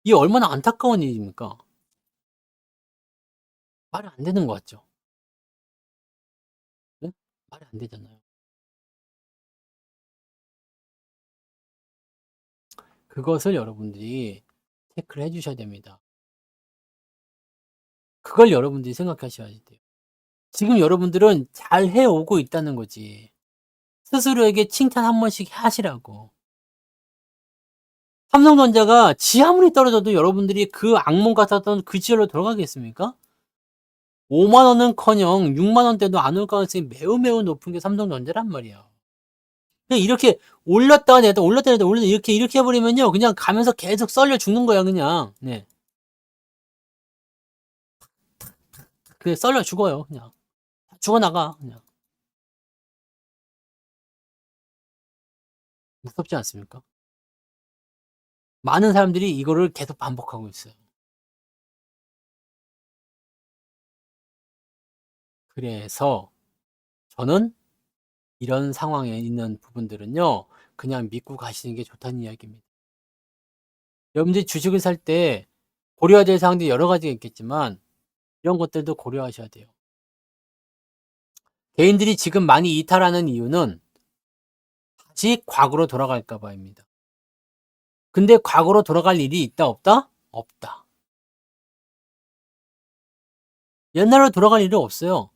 이게 얼마나 안타까운 일입니까? 말이 안 되는 것 같죠? 네? 말이 안 되잖아요. 그것을 여러분들이 체크를 해주셔야 됩니다. 그걸 여러분들이 생각하셔야 돼요. 지금 여러분들은 잘 해오고 있다는 거지. 스스로에게 칭찬 한 번씩 하시라고. 삼성전자가 지 아무리 떨어져도 여러분들이 그 악몽 같았던 그 시절로 돌아가겠습니까? 5만 원은커녕 6만 원대도 안 올 가능성이 매우 매우 높은 게 삼성전자란 말이야. 그냥 이렇게 올랐다가 내렸다 올랐다 내렸다 올렸다 이렇게 해버리면요 그냥 가면서 계속 썰려 죽는 거야 그냥. 네. 그래 썰려 죽어요 그냥. 죽어나가 그냥. 무섭지 않습니까? 많은 사람들이 이거를 계속 반복하고 있어요. 그래서 저는 이런 상황에 있는 부분들은요 그냥 믿고 가시는 게 좋다는 이야기입니다. 여러분들이 주식을 살 때 고려해야 될 사항들이 여러 가지가 있겠지만 이런 것들도 고려하셔야 돼요. 개인들이 지금 많이 이탈하는 이유는 다시 과거로 돌아갈까 봐입니다. 근데 과거로 돌아갈 일이 있다 없다? 없다. 옛날로 돌아갈 일은 없어요.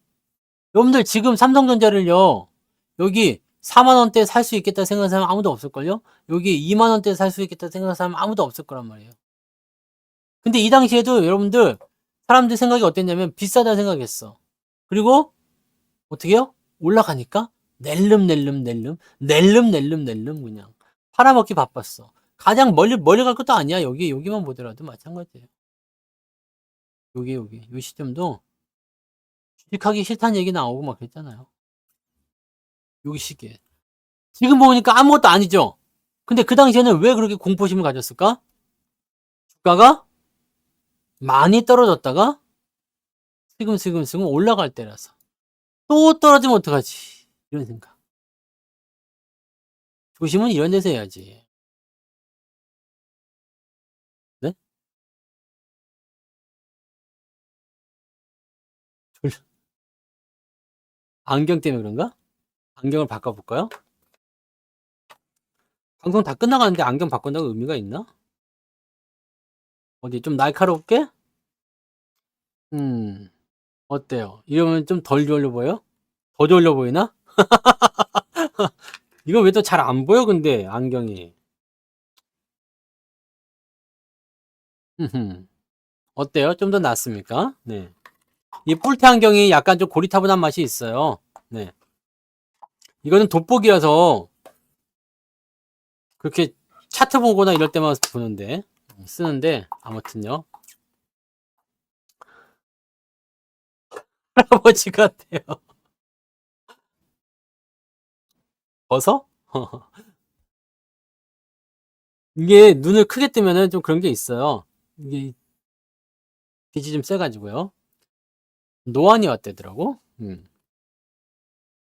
여러분들 지금 삼성전자를요 여기 4만 원대 살 수 있겠다 생각하는 사람 아무도 없을걸요? 여기 2만 원대 살 수 있겠다 생각하는 사람 아무도 없을 거란 말이에요. 근데 이 당시에도 여러분들 사람들 생각이 어땠냐면 비싸다 생각했어. 그리고 어떻게 해요? 올라가니까 낼름 그냥 팔아먹기 바빴어. 가장 멀리 갈 것도 아니야. 여기만 보더라도 마찬가지예요. 요 시점도 주식하기 싫다는 얘기 나오고 막 그랬잖아요. 여기 시기에. 지금 보니까 아무것도 아니죠. 근데 그 당시에는 왜 그렇게 공포심을 가졌을까? 주가가 많이 떨어졌다가 슬금 올라갈 때라서. 또 떨어지면 어떡하지? 이런 생각. 조심은 이런 데서 해야지. 네? 안경 때문에 그런가? 안경을 바꿔볼까요? 방송 다 끝나가는데 안경 바꾼다고 의미가 있나? 어디 좀 날카롭게? 어때요? 이러면 좀 덜 졸려 보여? 더 졸려 보이나? 이거 왜 또 잘 안 보여 근데 안경이. 어때요? 좀 더 낫습니까? 네. 이 뿔테 안경이 약간 좀 고리타분한 맛이 있어요. 네. 이거는 돋보기라서 그렇게 차트 보거나 이럴 때만 보는데 쓰는데 아무튼요. 할아버지 같아요. 벗어? 이게 눈을 크게 뜨면은 좀 그런 게 있어요. 이게 빛이 좀 세가지고요. 노안이 왔대더라고.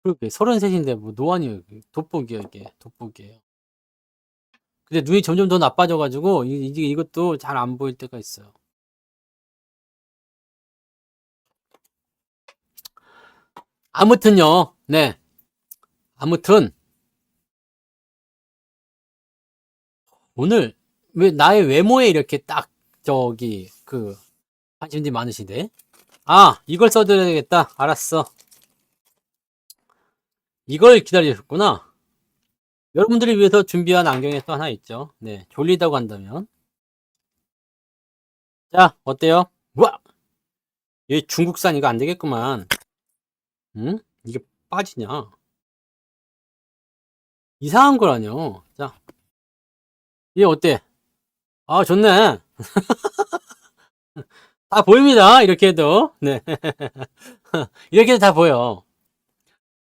그렇게 33인데 뭐 노안이 돋보기야 이게 돋보기예요. 근데 눈이 점점 더 나빠져가지고 이것도 잘 안 보일 때가 있어요. 아무튼요. 네. 아무튼 오늘 왜 나의 외모에 이렇게 딱 저기 그 관심이 많으신데? 아 이걸 써드려야겠다. 알았어. 이걸 기다리셨구나. 여러분들을 위해서 준비한 안경이 또 하나 있죠. 네, 졸리다고 한다면. 자, 어때요? 우와! 얘 중국산 이거 안 되겠구만. 응? 이게 빠지냐? 이상한 거라뇨. 자, 얘 어때? 아, 좋네. 다 보입니다. 이렇게 해도. 네. 이렇게 해도 다 보여.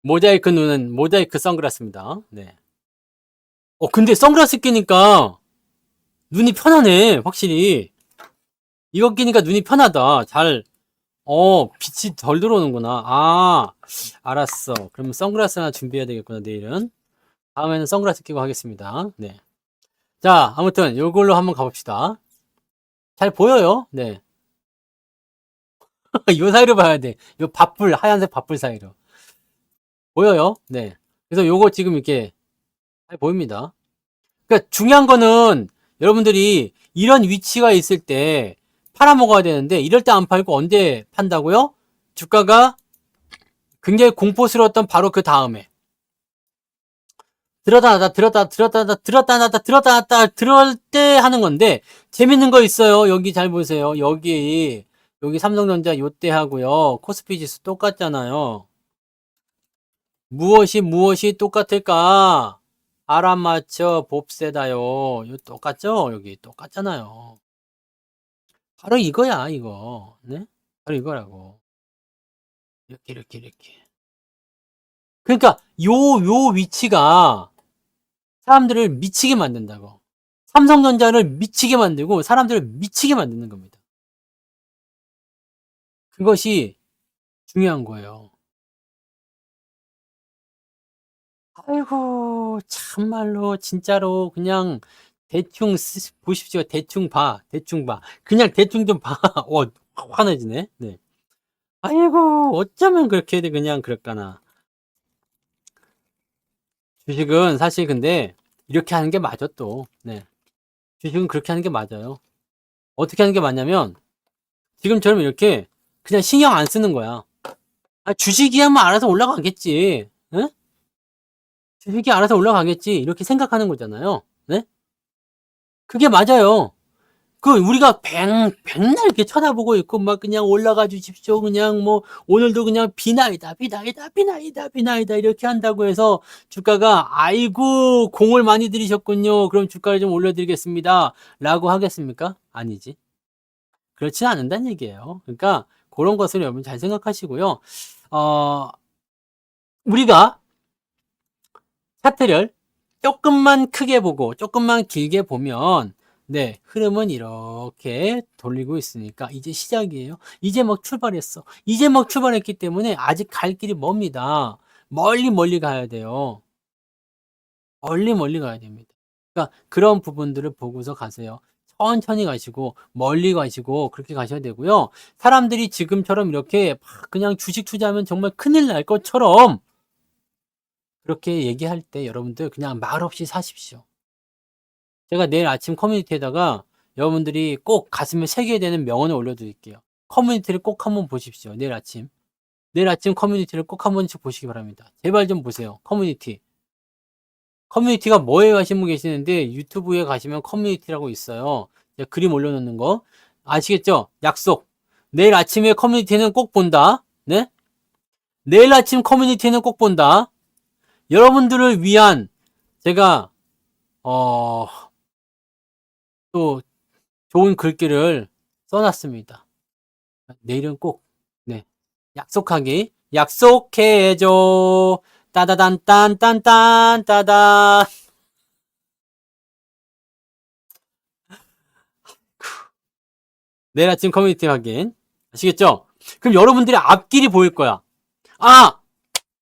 모자이크 눈은 모자이크 선글라스입니다. 네. 근데 선글라스 끼니까 눈이 편하네. 확실히. 이거 끼니까 눈이 편하다. 빛이 덜 들어오는구나. 아, 알았어. 그러면 선글라스 하나 준비해야 되겠구나, 내일은. 다음에는 선글라스 끼고 하겠습니다. 네. 자, 아무튼, 요걸로 한번 가봅시다. 잘 보여요? 네. 요 사이로 봐야 돼. 하얀색 밥풀 사이로. 보여요? 네. 그래서 요거 지금 이렇게 잘 보입니다. 그러니까 중요한 거는 여러분들이 이런 위치가 있을 때 팔아먹어야 되는데 이럴 때 안 팔고 언제 판다고요? 주가가 굉장히 공포스러웠던 바로 그 다음에 들었다 놨다 들을 때 하는 건데 재밌는 거 있어요. 여기 잘 보세요. 여기 삼성전자 요때 하고요. 코스피 지수 똑같잖아요. 무엇이 똑같을까? 알아맞혀 봅세다요. 요 똑같죠? 여기 똑같잖아요. 바로 이거야, 이거. 네? 바로 이거라고. 이렇게. 그러니까 요 위치가 사람들을 미치게 만든다고. 삼성전자를 미치게 만들고 사람들을 미치게 만드는 겁니다. 그것이 중요한 거예요. 아이고, 참말로, 진짜로, 그냥, 대충 보십시오. 대충 봐. 그냥 대충 좀 봐. 확 화내지네. 네. 아이고, 어쩌면 그렇게 그냥 그럴까나. 주식은 사실 근데, 이렇게 하는 게 맞아, 또. 네. 주식은 그렇게 하는 게 맞아요. 어떻게 하는 게 맞냐면, 지금처럼 이렇게, 그냥 신경 안 쓰는 거야. 주식이 하면 알아서 올라가겠지. 네? 주식이 알아서 올라가겠지. 이렇게 생각하는 거잖아요. 네? 그게 맞아요. 우리가 백날 이렇게 쳐다보고 있고, 막 그냥 올라가 주십시오. 그냥 뭐, 오늘도 그냥 비나이다. 이렇게 한다고 해서 주가가, 아이고, 공을 많이 들이셨군요. 그럼 주가를 좀 올려드리겠습니다. 라고 하겠습니까? 아니지. 그렇지 않는다는 얘기예요. 그러니까, 그런 것을 여러분 잘 생각하시고요. 어, 우리가 차트를 조금만 크게 보고 조금만 길게 보면 네, 흐름은 이렇게 돌리고 있으니까 이제 시작이에요. 이제 막 출발했어. 이제 막 출발했기 때문에 아직 갈 길이 멉니다. 멀리 가야 돼요. 멀리 가야 됩니다. 그러니까 그런 부분들을 보고서 가세요. 천천히 가시고 멀리 가시고 그렇게 가셔야 되고요. 사람들이 지금처럼 이렇게 막 그냥 주식 투자하면 정말 큰일 날 것처럼 그렇게 얘기할 때 여러분들 그냥 말없이 사십시오. 제가 내일 아침 커뮤니티에다가 여러분들이 꼭 가슴에 새겨야 되는 명언을 올려드릴게요. 커뮤니티를 꼭 한번 보십시오. 내일 아침. 내일 아침 커뮤니티를 꼭 한 번씩 보시기 바랍니다. 제발 좀 보세요. 커뮤니티. 커뮤니티가 뭐에 가신 분 계시는데 유튜브에 가시면 커뮤니티라고 있어요. 제가 그림 올려놓는 거. 아시겠죠? 약속. 내일 아침에 커뮤니티는 꼭 본다. 네? 내일 아침 커뮤니티는 꼭 본다. 여러분들을 위한 제가 또 좋은 글귀를 써놨습니다. 내일은 꼭, 네. 약속하기. 약속해줘. 따다단, 딴, 따단. 내일 아침 커뮤니티 확인. 아시겠죠? 그럼 여러분들의 앞길이 보일 거야. 아!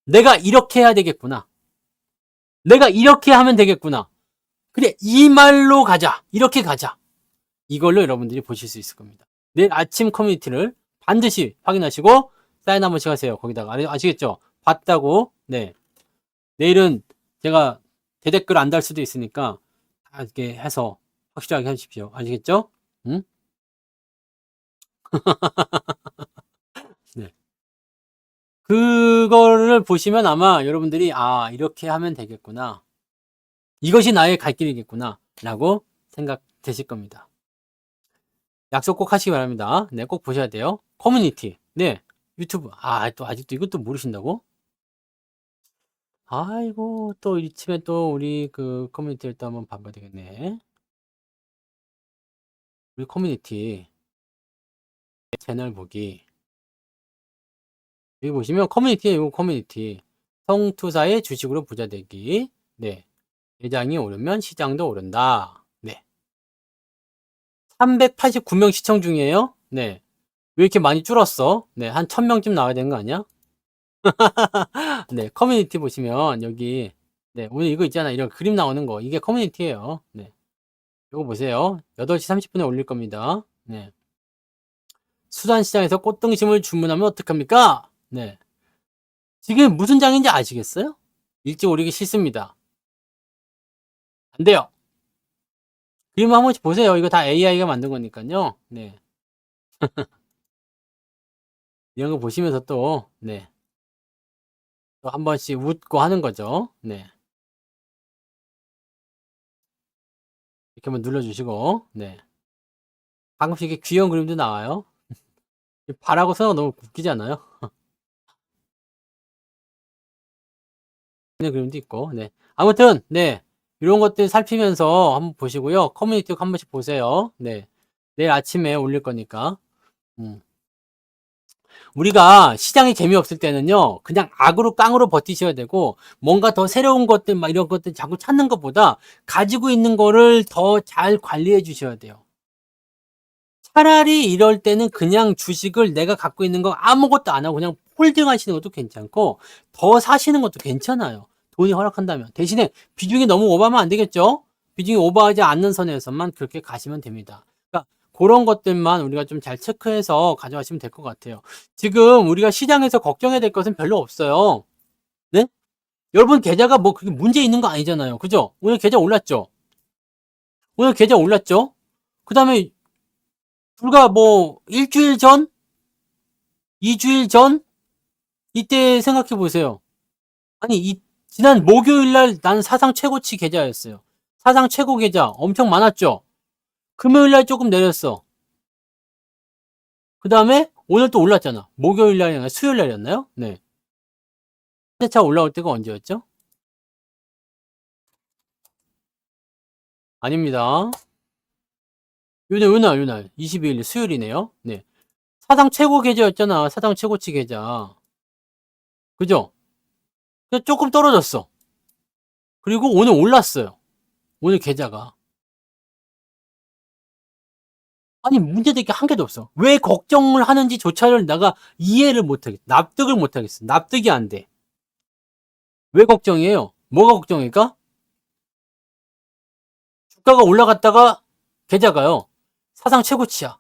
내가 이렇게 해야 되겠구나. 내가 이렇게 하면 되겠구나. 그래, 이 말로 가자. 이렇게 가자. 이걸로 여러분들이 보실 수 있을 겁니다. 내일 아침 커뮤니티를 반드시 확인하시고 사인 한 번씩 하세요. 거기다가 아시겠죠? 봤다고. 네. 내일은 제가 대댓글 안 달 수도 있으니까 다 이렇게 해서 확실하게 하십시오. 아시겠죠? 응? 네. 그거를 보시면 아마 여러분들이 이렇게 하면 되겠구나. 이것이 나의 갈 길이겠구나. 라고 생각되실 겁니다. 약속 꼭 하시기 바랍니다. 네, 꼭 보셔야 돼요. 커뮤니티. 네. 유튜브. 또 아직도 이것도 모르신다고? 아이고, 또 이쯤에 또 우리 그 커뮤니티를 또 한번 봐봐야 되겠네. 우리 커뮤니티 채널 보기. 여기 보시면 커뮤니티에 이거 커뮤니티. 성투사의 주식으로 부자 되기. 네. 매장이 오르면 시장도 오른다. 네. 389명 시청 중이에요. 네. 왜 이렇게 많이 줄었어? 네. 한 1000명쯤 나와야 되는 거 아니야? 네. 커뮤니티 보시면 여기 네. 오늘 이거 있잖아. 이런 그림 나오는 거. 이게 커뮤니티예요. 네. 이거 보세요. 8시 30분에 올릴 겁니다. 네. 수산시장에서 꽃등심을 주문하면 어떡합니까? 네. 지금 무슨 장인지 아시겠어요? 일찍 오르기 싫습니다. 안 돼요. 그림 한 번씩 보세요. 이거 다 AI가 만든 거니까요. 네. 이런 거 보시면서 또, 네. 또 한 번씩 웃고 하는 거죠. 네. 이렇게 한번 눌러주시고, 네. 가끔씩 이렇게 귀여운 그림도 나와요. 발하고 서가 너무 웃기지 않아요? 이런 그림도 있고, 네. 아무튼, 네. 이런 것들 살피면서 한번 보시고요. 커뮤니티 한 번씩 보세요. 네. 내일 아침에 올릴 거니까. 음. 우리가 시장이 재미없을 때는요, 그냥 악으로 깡으로 버티셔야 되고, 뭔가 더 새로운 것들, 막 이런 것들 자꾸 찾는 것보다 가지고 있는 거를 더 잘 관리해 주셔야 돼요. 차라리 이럴 때는 그냥 주식을 내가 갖고 있는 거 아무것도 안 하고 그냥 홀딩 하시는 것도 괜찮고, 더 사시는 것도 괜찮아요. 돈이 허락한다면. 대신에 비중이 너무 오버하면 안 되겠죠? 비중이 오버하지 않는 선에서만 그렇게 가시면 됩니다. 그러니까 그런 것들만 우리가 좀 잘 체크해서 가져가시면 될 것 같아요. 지금 우리가 시장에서 걱정해야 될 것은 별로 없어요. 네? 여러분 계좌가 뭐 그게 문제 있는 거 아니잖아요. 그죠? 오늘 계좌 올랐죠? 오늘 계좌 올랐죠? 그 다음에 불과 뭐 일주일 전? 2주일 전? 이때 생각해 보세요. 아니, 지난 목요일 날 난 사상 최고치 계좌였어요. 사상 최고 계좌 엄청 많았죠? 금요일 날 조금 내렸어. 그 다음에 오늘 또 올랐잖아. 목요일 날이나 수요일 날이었나요? 네. 차 올라올 때가 언제였죠? 아닙니다. 요날 22일 수요일이네요. 네. 사상 최고 계좌였잖아. 사상 최고치 계좌. 그죠? 조금 떨어졌어. 그리고 오늘 올랐어요. 오늘 계좌가. 아니, 문제될 게 한 개도 없어. 왜 걱정을 하는지조차를 내가 이해를 못하겠어. 납득을 못하겠어. 납득이 안 돼. 왜 걱정이에요? 뭐가 걱정일까? 주가가 올라갔다가 계좌가요. 사상 최고치야.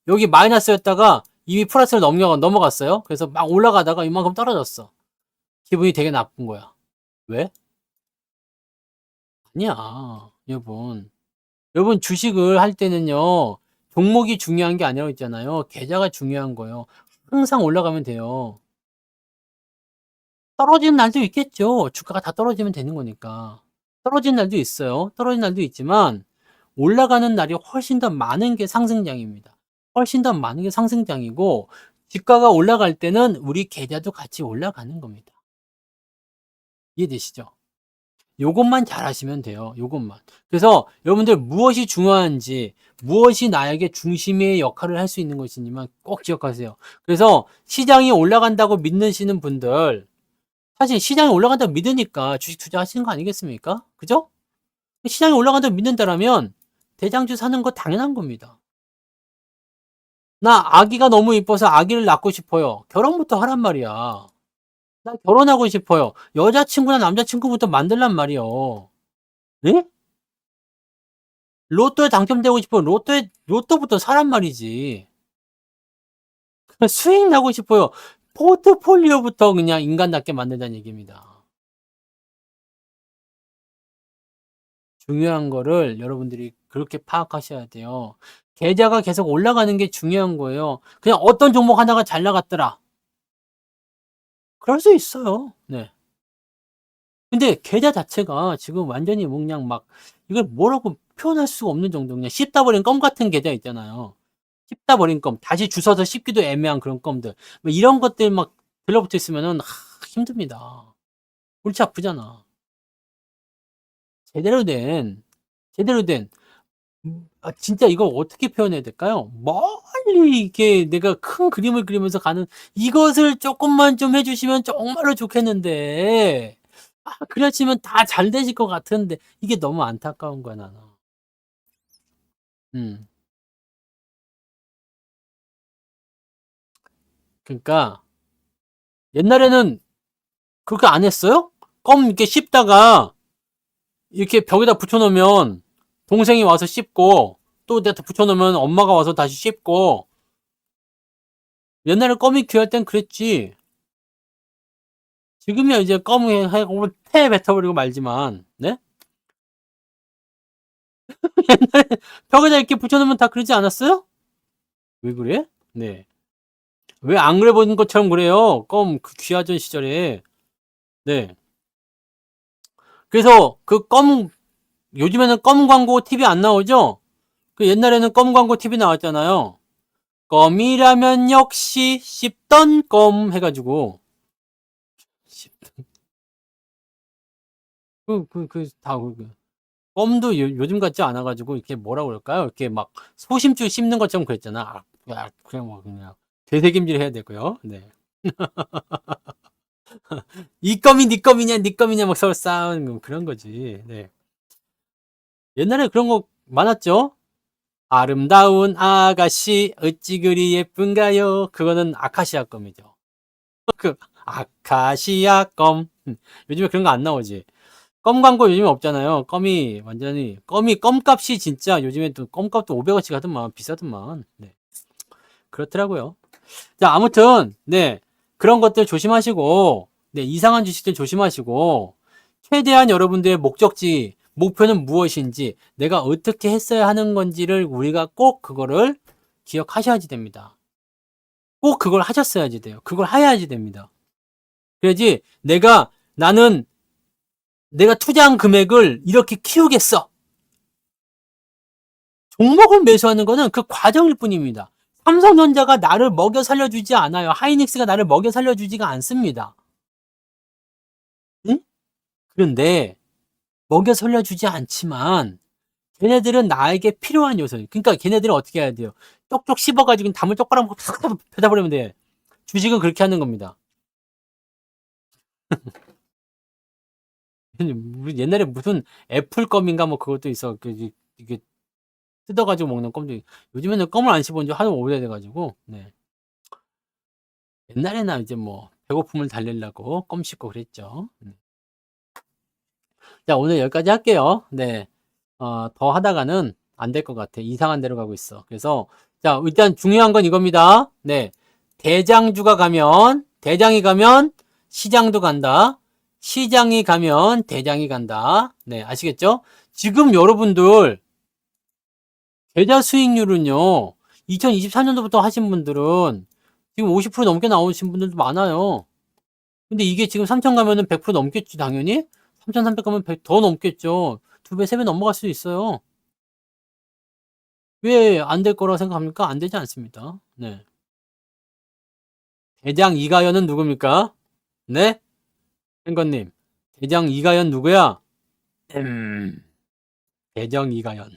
여기 마이너스였다가 이미 플러스를 넘어갔어요. 그래서 막 올라가다가 이만큼 떨어졌어. 기분이 되게 나쁜 거야. 왜? 아니야, 여러분. 여러분 주식을 할 때는요. 종목이 중요한 게 아니라고 했잖아요. 계좌가 중요한 거예요. 항상 올라가면 돼요. 떨어지는 날도 있겠죠. 주가가 다 떨어지면 되는 거니까. 떨어지는 날도 있어요. 떨어지는 날도 있지만 올라가는 날이 훨씬 더 많은 게 상승장입니다. 훨씬 더 많은 게 상승장이고 주가가 올라갈 때는 우리 계좌도 같이 올라가는 겁니다. 이해되시죠? 요것만 잘 하시면 돼요. 요것만. 그래서 여러분들 무엇이 중요한지, 무엇이 나에게 중심의 역할을 할 수 있는 것이지만 꼭 기억하세요. 그래서 시장이 올라간다고 믿으시는 분들, 사실 시장이 올라간다고 믿으니까 주식 투자하시는 거 아니겠습니까? 그죠? 시장이 올라간다고 믿는다라면 대장주 사는 거 당연한 겁니다. 나 아기가 너무 이뻐서 아기를 낳고 싶어요. 결혼부터 하란 말이야. 나 결혼하고 싶어요. 여자친구나 남자친구부터 만들란 말이요. 네? 로또에 당첨되고 싶어요. 로또부터 사란 말이지. 수익 나고 싶어요. 포트폴리오부터 그냥 인간답게 만든다는 얘기입니다. 중요한 거를 여러분들이 그렇게 파악하셔야 돼요. 계좌가 계속 올라가는 게 중요한 거예요. 그냥 어떤 종목 하나가 잘 나갔더라. 그럴 수 있어요. 네. 근데 계좌 자체가 지금 완전히 뭐 그냥 막 이걸 뭐라고 표현할 수가 없는 정도 그냥 씹다 버린 껌 같은 계좌 있잖아요. 씹다 버린 껌, 다시 주워서 씹기도 애매한 그런 껌들. 뭐 이런 것들 막 들러붙어 있으면은 힘듭니다. 골치 아프잖아. 제대로 된, 제대로 된 진짜 이걸 어떻게 표현해야 될까요? 멀리 이렇게 내가 큰 그림을 그리면서 가는 이것을 조금만 좀 해주시면 정말로 좋겠는데, 그려치면 다 잘 되실 것 같은데, 이게 너무 안타까운 거야, 나는. 음. 그러니까, 옛날에는 그렇게 안 했어요? 껌 이렇게 씹다가, 이렇게 벽에다 붙여놓으면, 동생이 와서 씹고, 또 내가 붙여놓으면 엄마가 와서 다시 씹고, 옛날에 껌이 귀할 땐 그랬지. 지금이야 이제 껌을 하고 태 뱉어버리고 말지만, 네? 옛날에 벽에다 이렇게 붙여놓으면 다 그러지 않았어요? 왜 그래? 네. 왜 안 그래 보는 것처럼 그래요? 그 귀하던 시절에. 네. 그래서 요즘에는 껌 광고 TV 안 나오죠? 그 옛날에는 껌 광고 TV 나왔잖아요. 껌이라면 역시 씹던 껌 해가지고. 껌도 요즘 같지 않아가지고, 이렇게 뭐라 그럴까요? 이렇게 막 소심줄 씹는 것처럼 그랬잖아. 그냥 뭐 그냥 되새김질 해야 되고요. 네. 이 껌이 네 껌이냐, 네 껌이냐 막 서로 싸우는 그런 거지. 네. 옛날에 그런 거 많았죠? 아름다운 아가씨 어찌 그리 예쁜가요? 그거는 아카시아 껌이죠. 그 아카시아 껌. 요즘에 그런 거 안 나오지. 껌 광고 요즘에 없잖아요. 껌값이 진짜 요즘에 또 껌값도 500원씩 하더만 비싸더만. 네. 그렇더라고요. 자, 아무튼 네. 그런 것들 조심하시고 네, 이상한 주식들 조심하시고 최대한 여러분들의 목적지, 목표는 무엇인지, 내가 어떻게 했어야 하는 건지를 우리가 꼭 그거를 기억하셔야지 됩니다. 꼭 그걸 하셨어야지 돼요. 그걸 해야지 됩니다. 그래야지 나는 내가 투자한 금액을 이렇게 키우겠어. 종목을 매수하는 거는 그 과정일 뿐입니다. 삼성전자가 나를 먹여 살려주지 않아요. 하이닉스가 나를 먹여 살려주지가 않습니다. 응? 그런데 먹여 살려주지 않지만 걔네들은 나에게 필요한 요소예요. 그러니까 걔네들은 어떻게 해야 돼요? 쪽쪽 씹어가지고 담을 똑바로 먹고 탁 펴다버리면 돼. 주식은 그렇게 하는 겁니다. 우리 옛날에 무슨 애플 껌인가 뭐 그것도 있어. 이게 뜯어가지고 먹는 껌도 요즘에는 껌을 안 씹은 지 하도 오래돼가지고 네. 옛날에나 이제 뭐 배고픔을 달래려고 껌 씹고 그랬죠. 자, 오늘 여기까지 할게요. 네. 더 하다가는 안 될 것 같아. 이상한 데로 가고 있어. 그래서, 자, 일단 중요한 건 이겁니다. 네. 대장이 가면 시장도 간다. 시장이 가면 대장이 간다. 네, 아시겠죠? 지금 여러분들, 계좌 수익률은요, 2024년도부터 하신 분들은 지금 50% 넘게 나오신 분들도 많아요. 근데 이게 지금 3천 가면은 100% 넘겠지, 당연히? 3,300 가면 100 더 넘겠죠. 2배, 3배 넘어갈 수도 있어요. 왜 안 될 거라고 생각합니까? 안 되지 않습니다. 네. 대장 이가연은 누굽니까? 네? 탱거님. 대장 이가연 누구야? 음, 대장 이가연.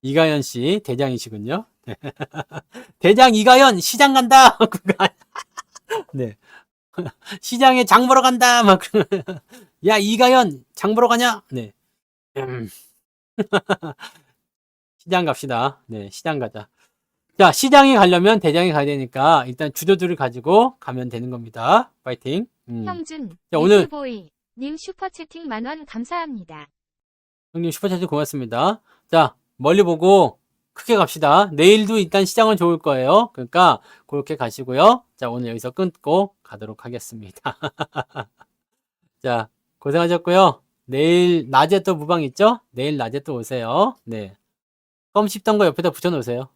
이가연 씨, 대장이시군요. 대장 이가연, 시장 간다! 네. 시장에 장 보러 간다! 막, 야, 이가연, 장 보러 가냐? 네. 음, 시장 갑시다. 네, 시장 가자. 자, 시장에 가려면 대장에 가야 되니까 일단 주저들을 가지고 가면 되는 겁니다. 파이팅. 형준, 자, 오늘 리트보이, 님 슈퍼채팅 10,000원 감사합니다. 형님 슈퍼챗 고맙습니다. 자, 멀리 보고 크게 갑시다. 내일도 일단 시장은 좋을 거예요. 그러니까 그렇게 가시고요. 자, 오늘 여기서 끊고 가도록 하겠습니다. 자, 고생하셨고요. 내일 낮에 또 무방 있죠? 내일 낮에 또 오세요. 네. 껌 씹던 거 옆에다 붙여 놓으세요.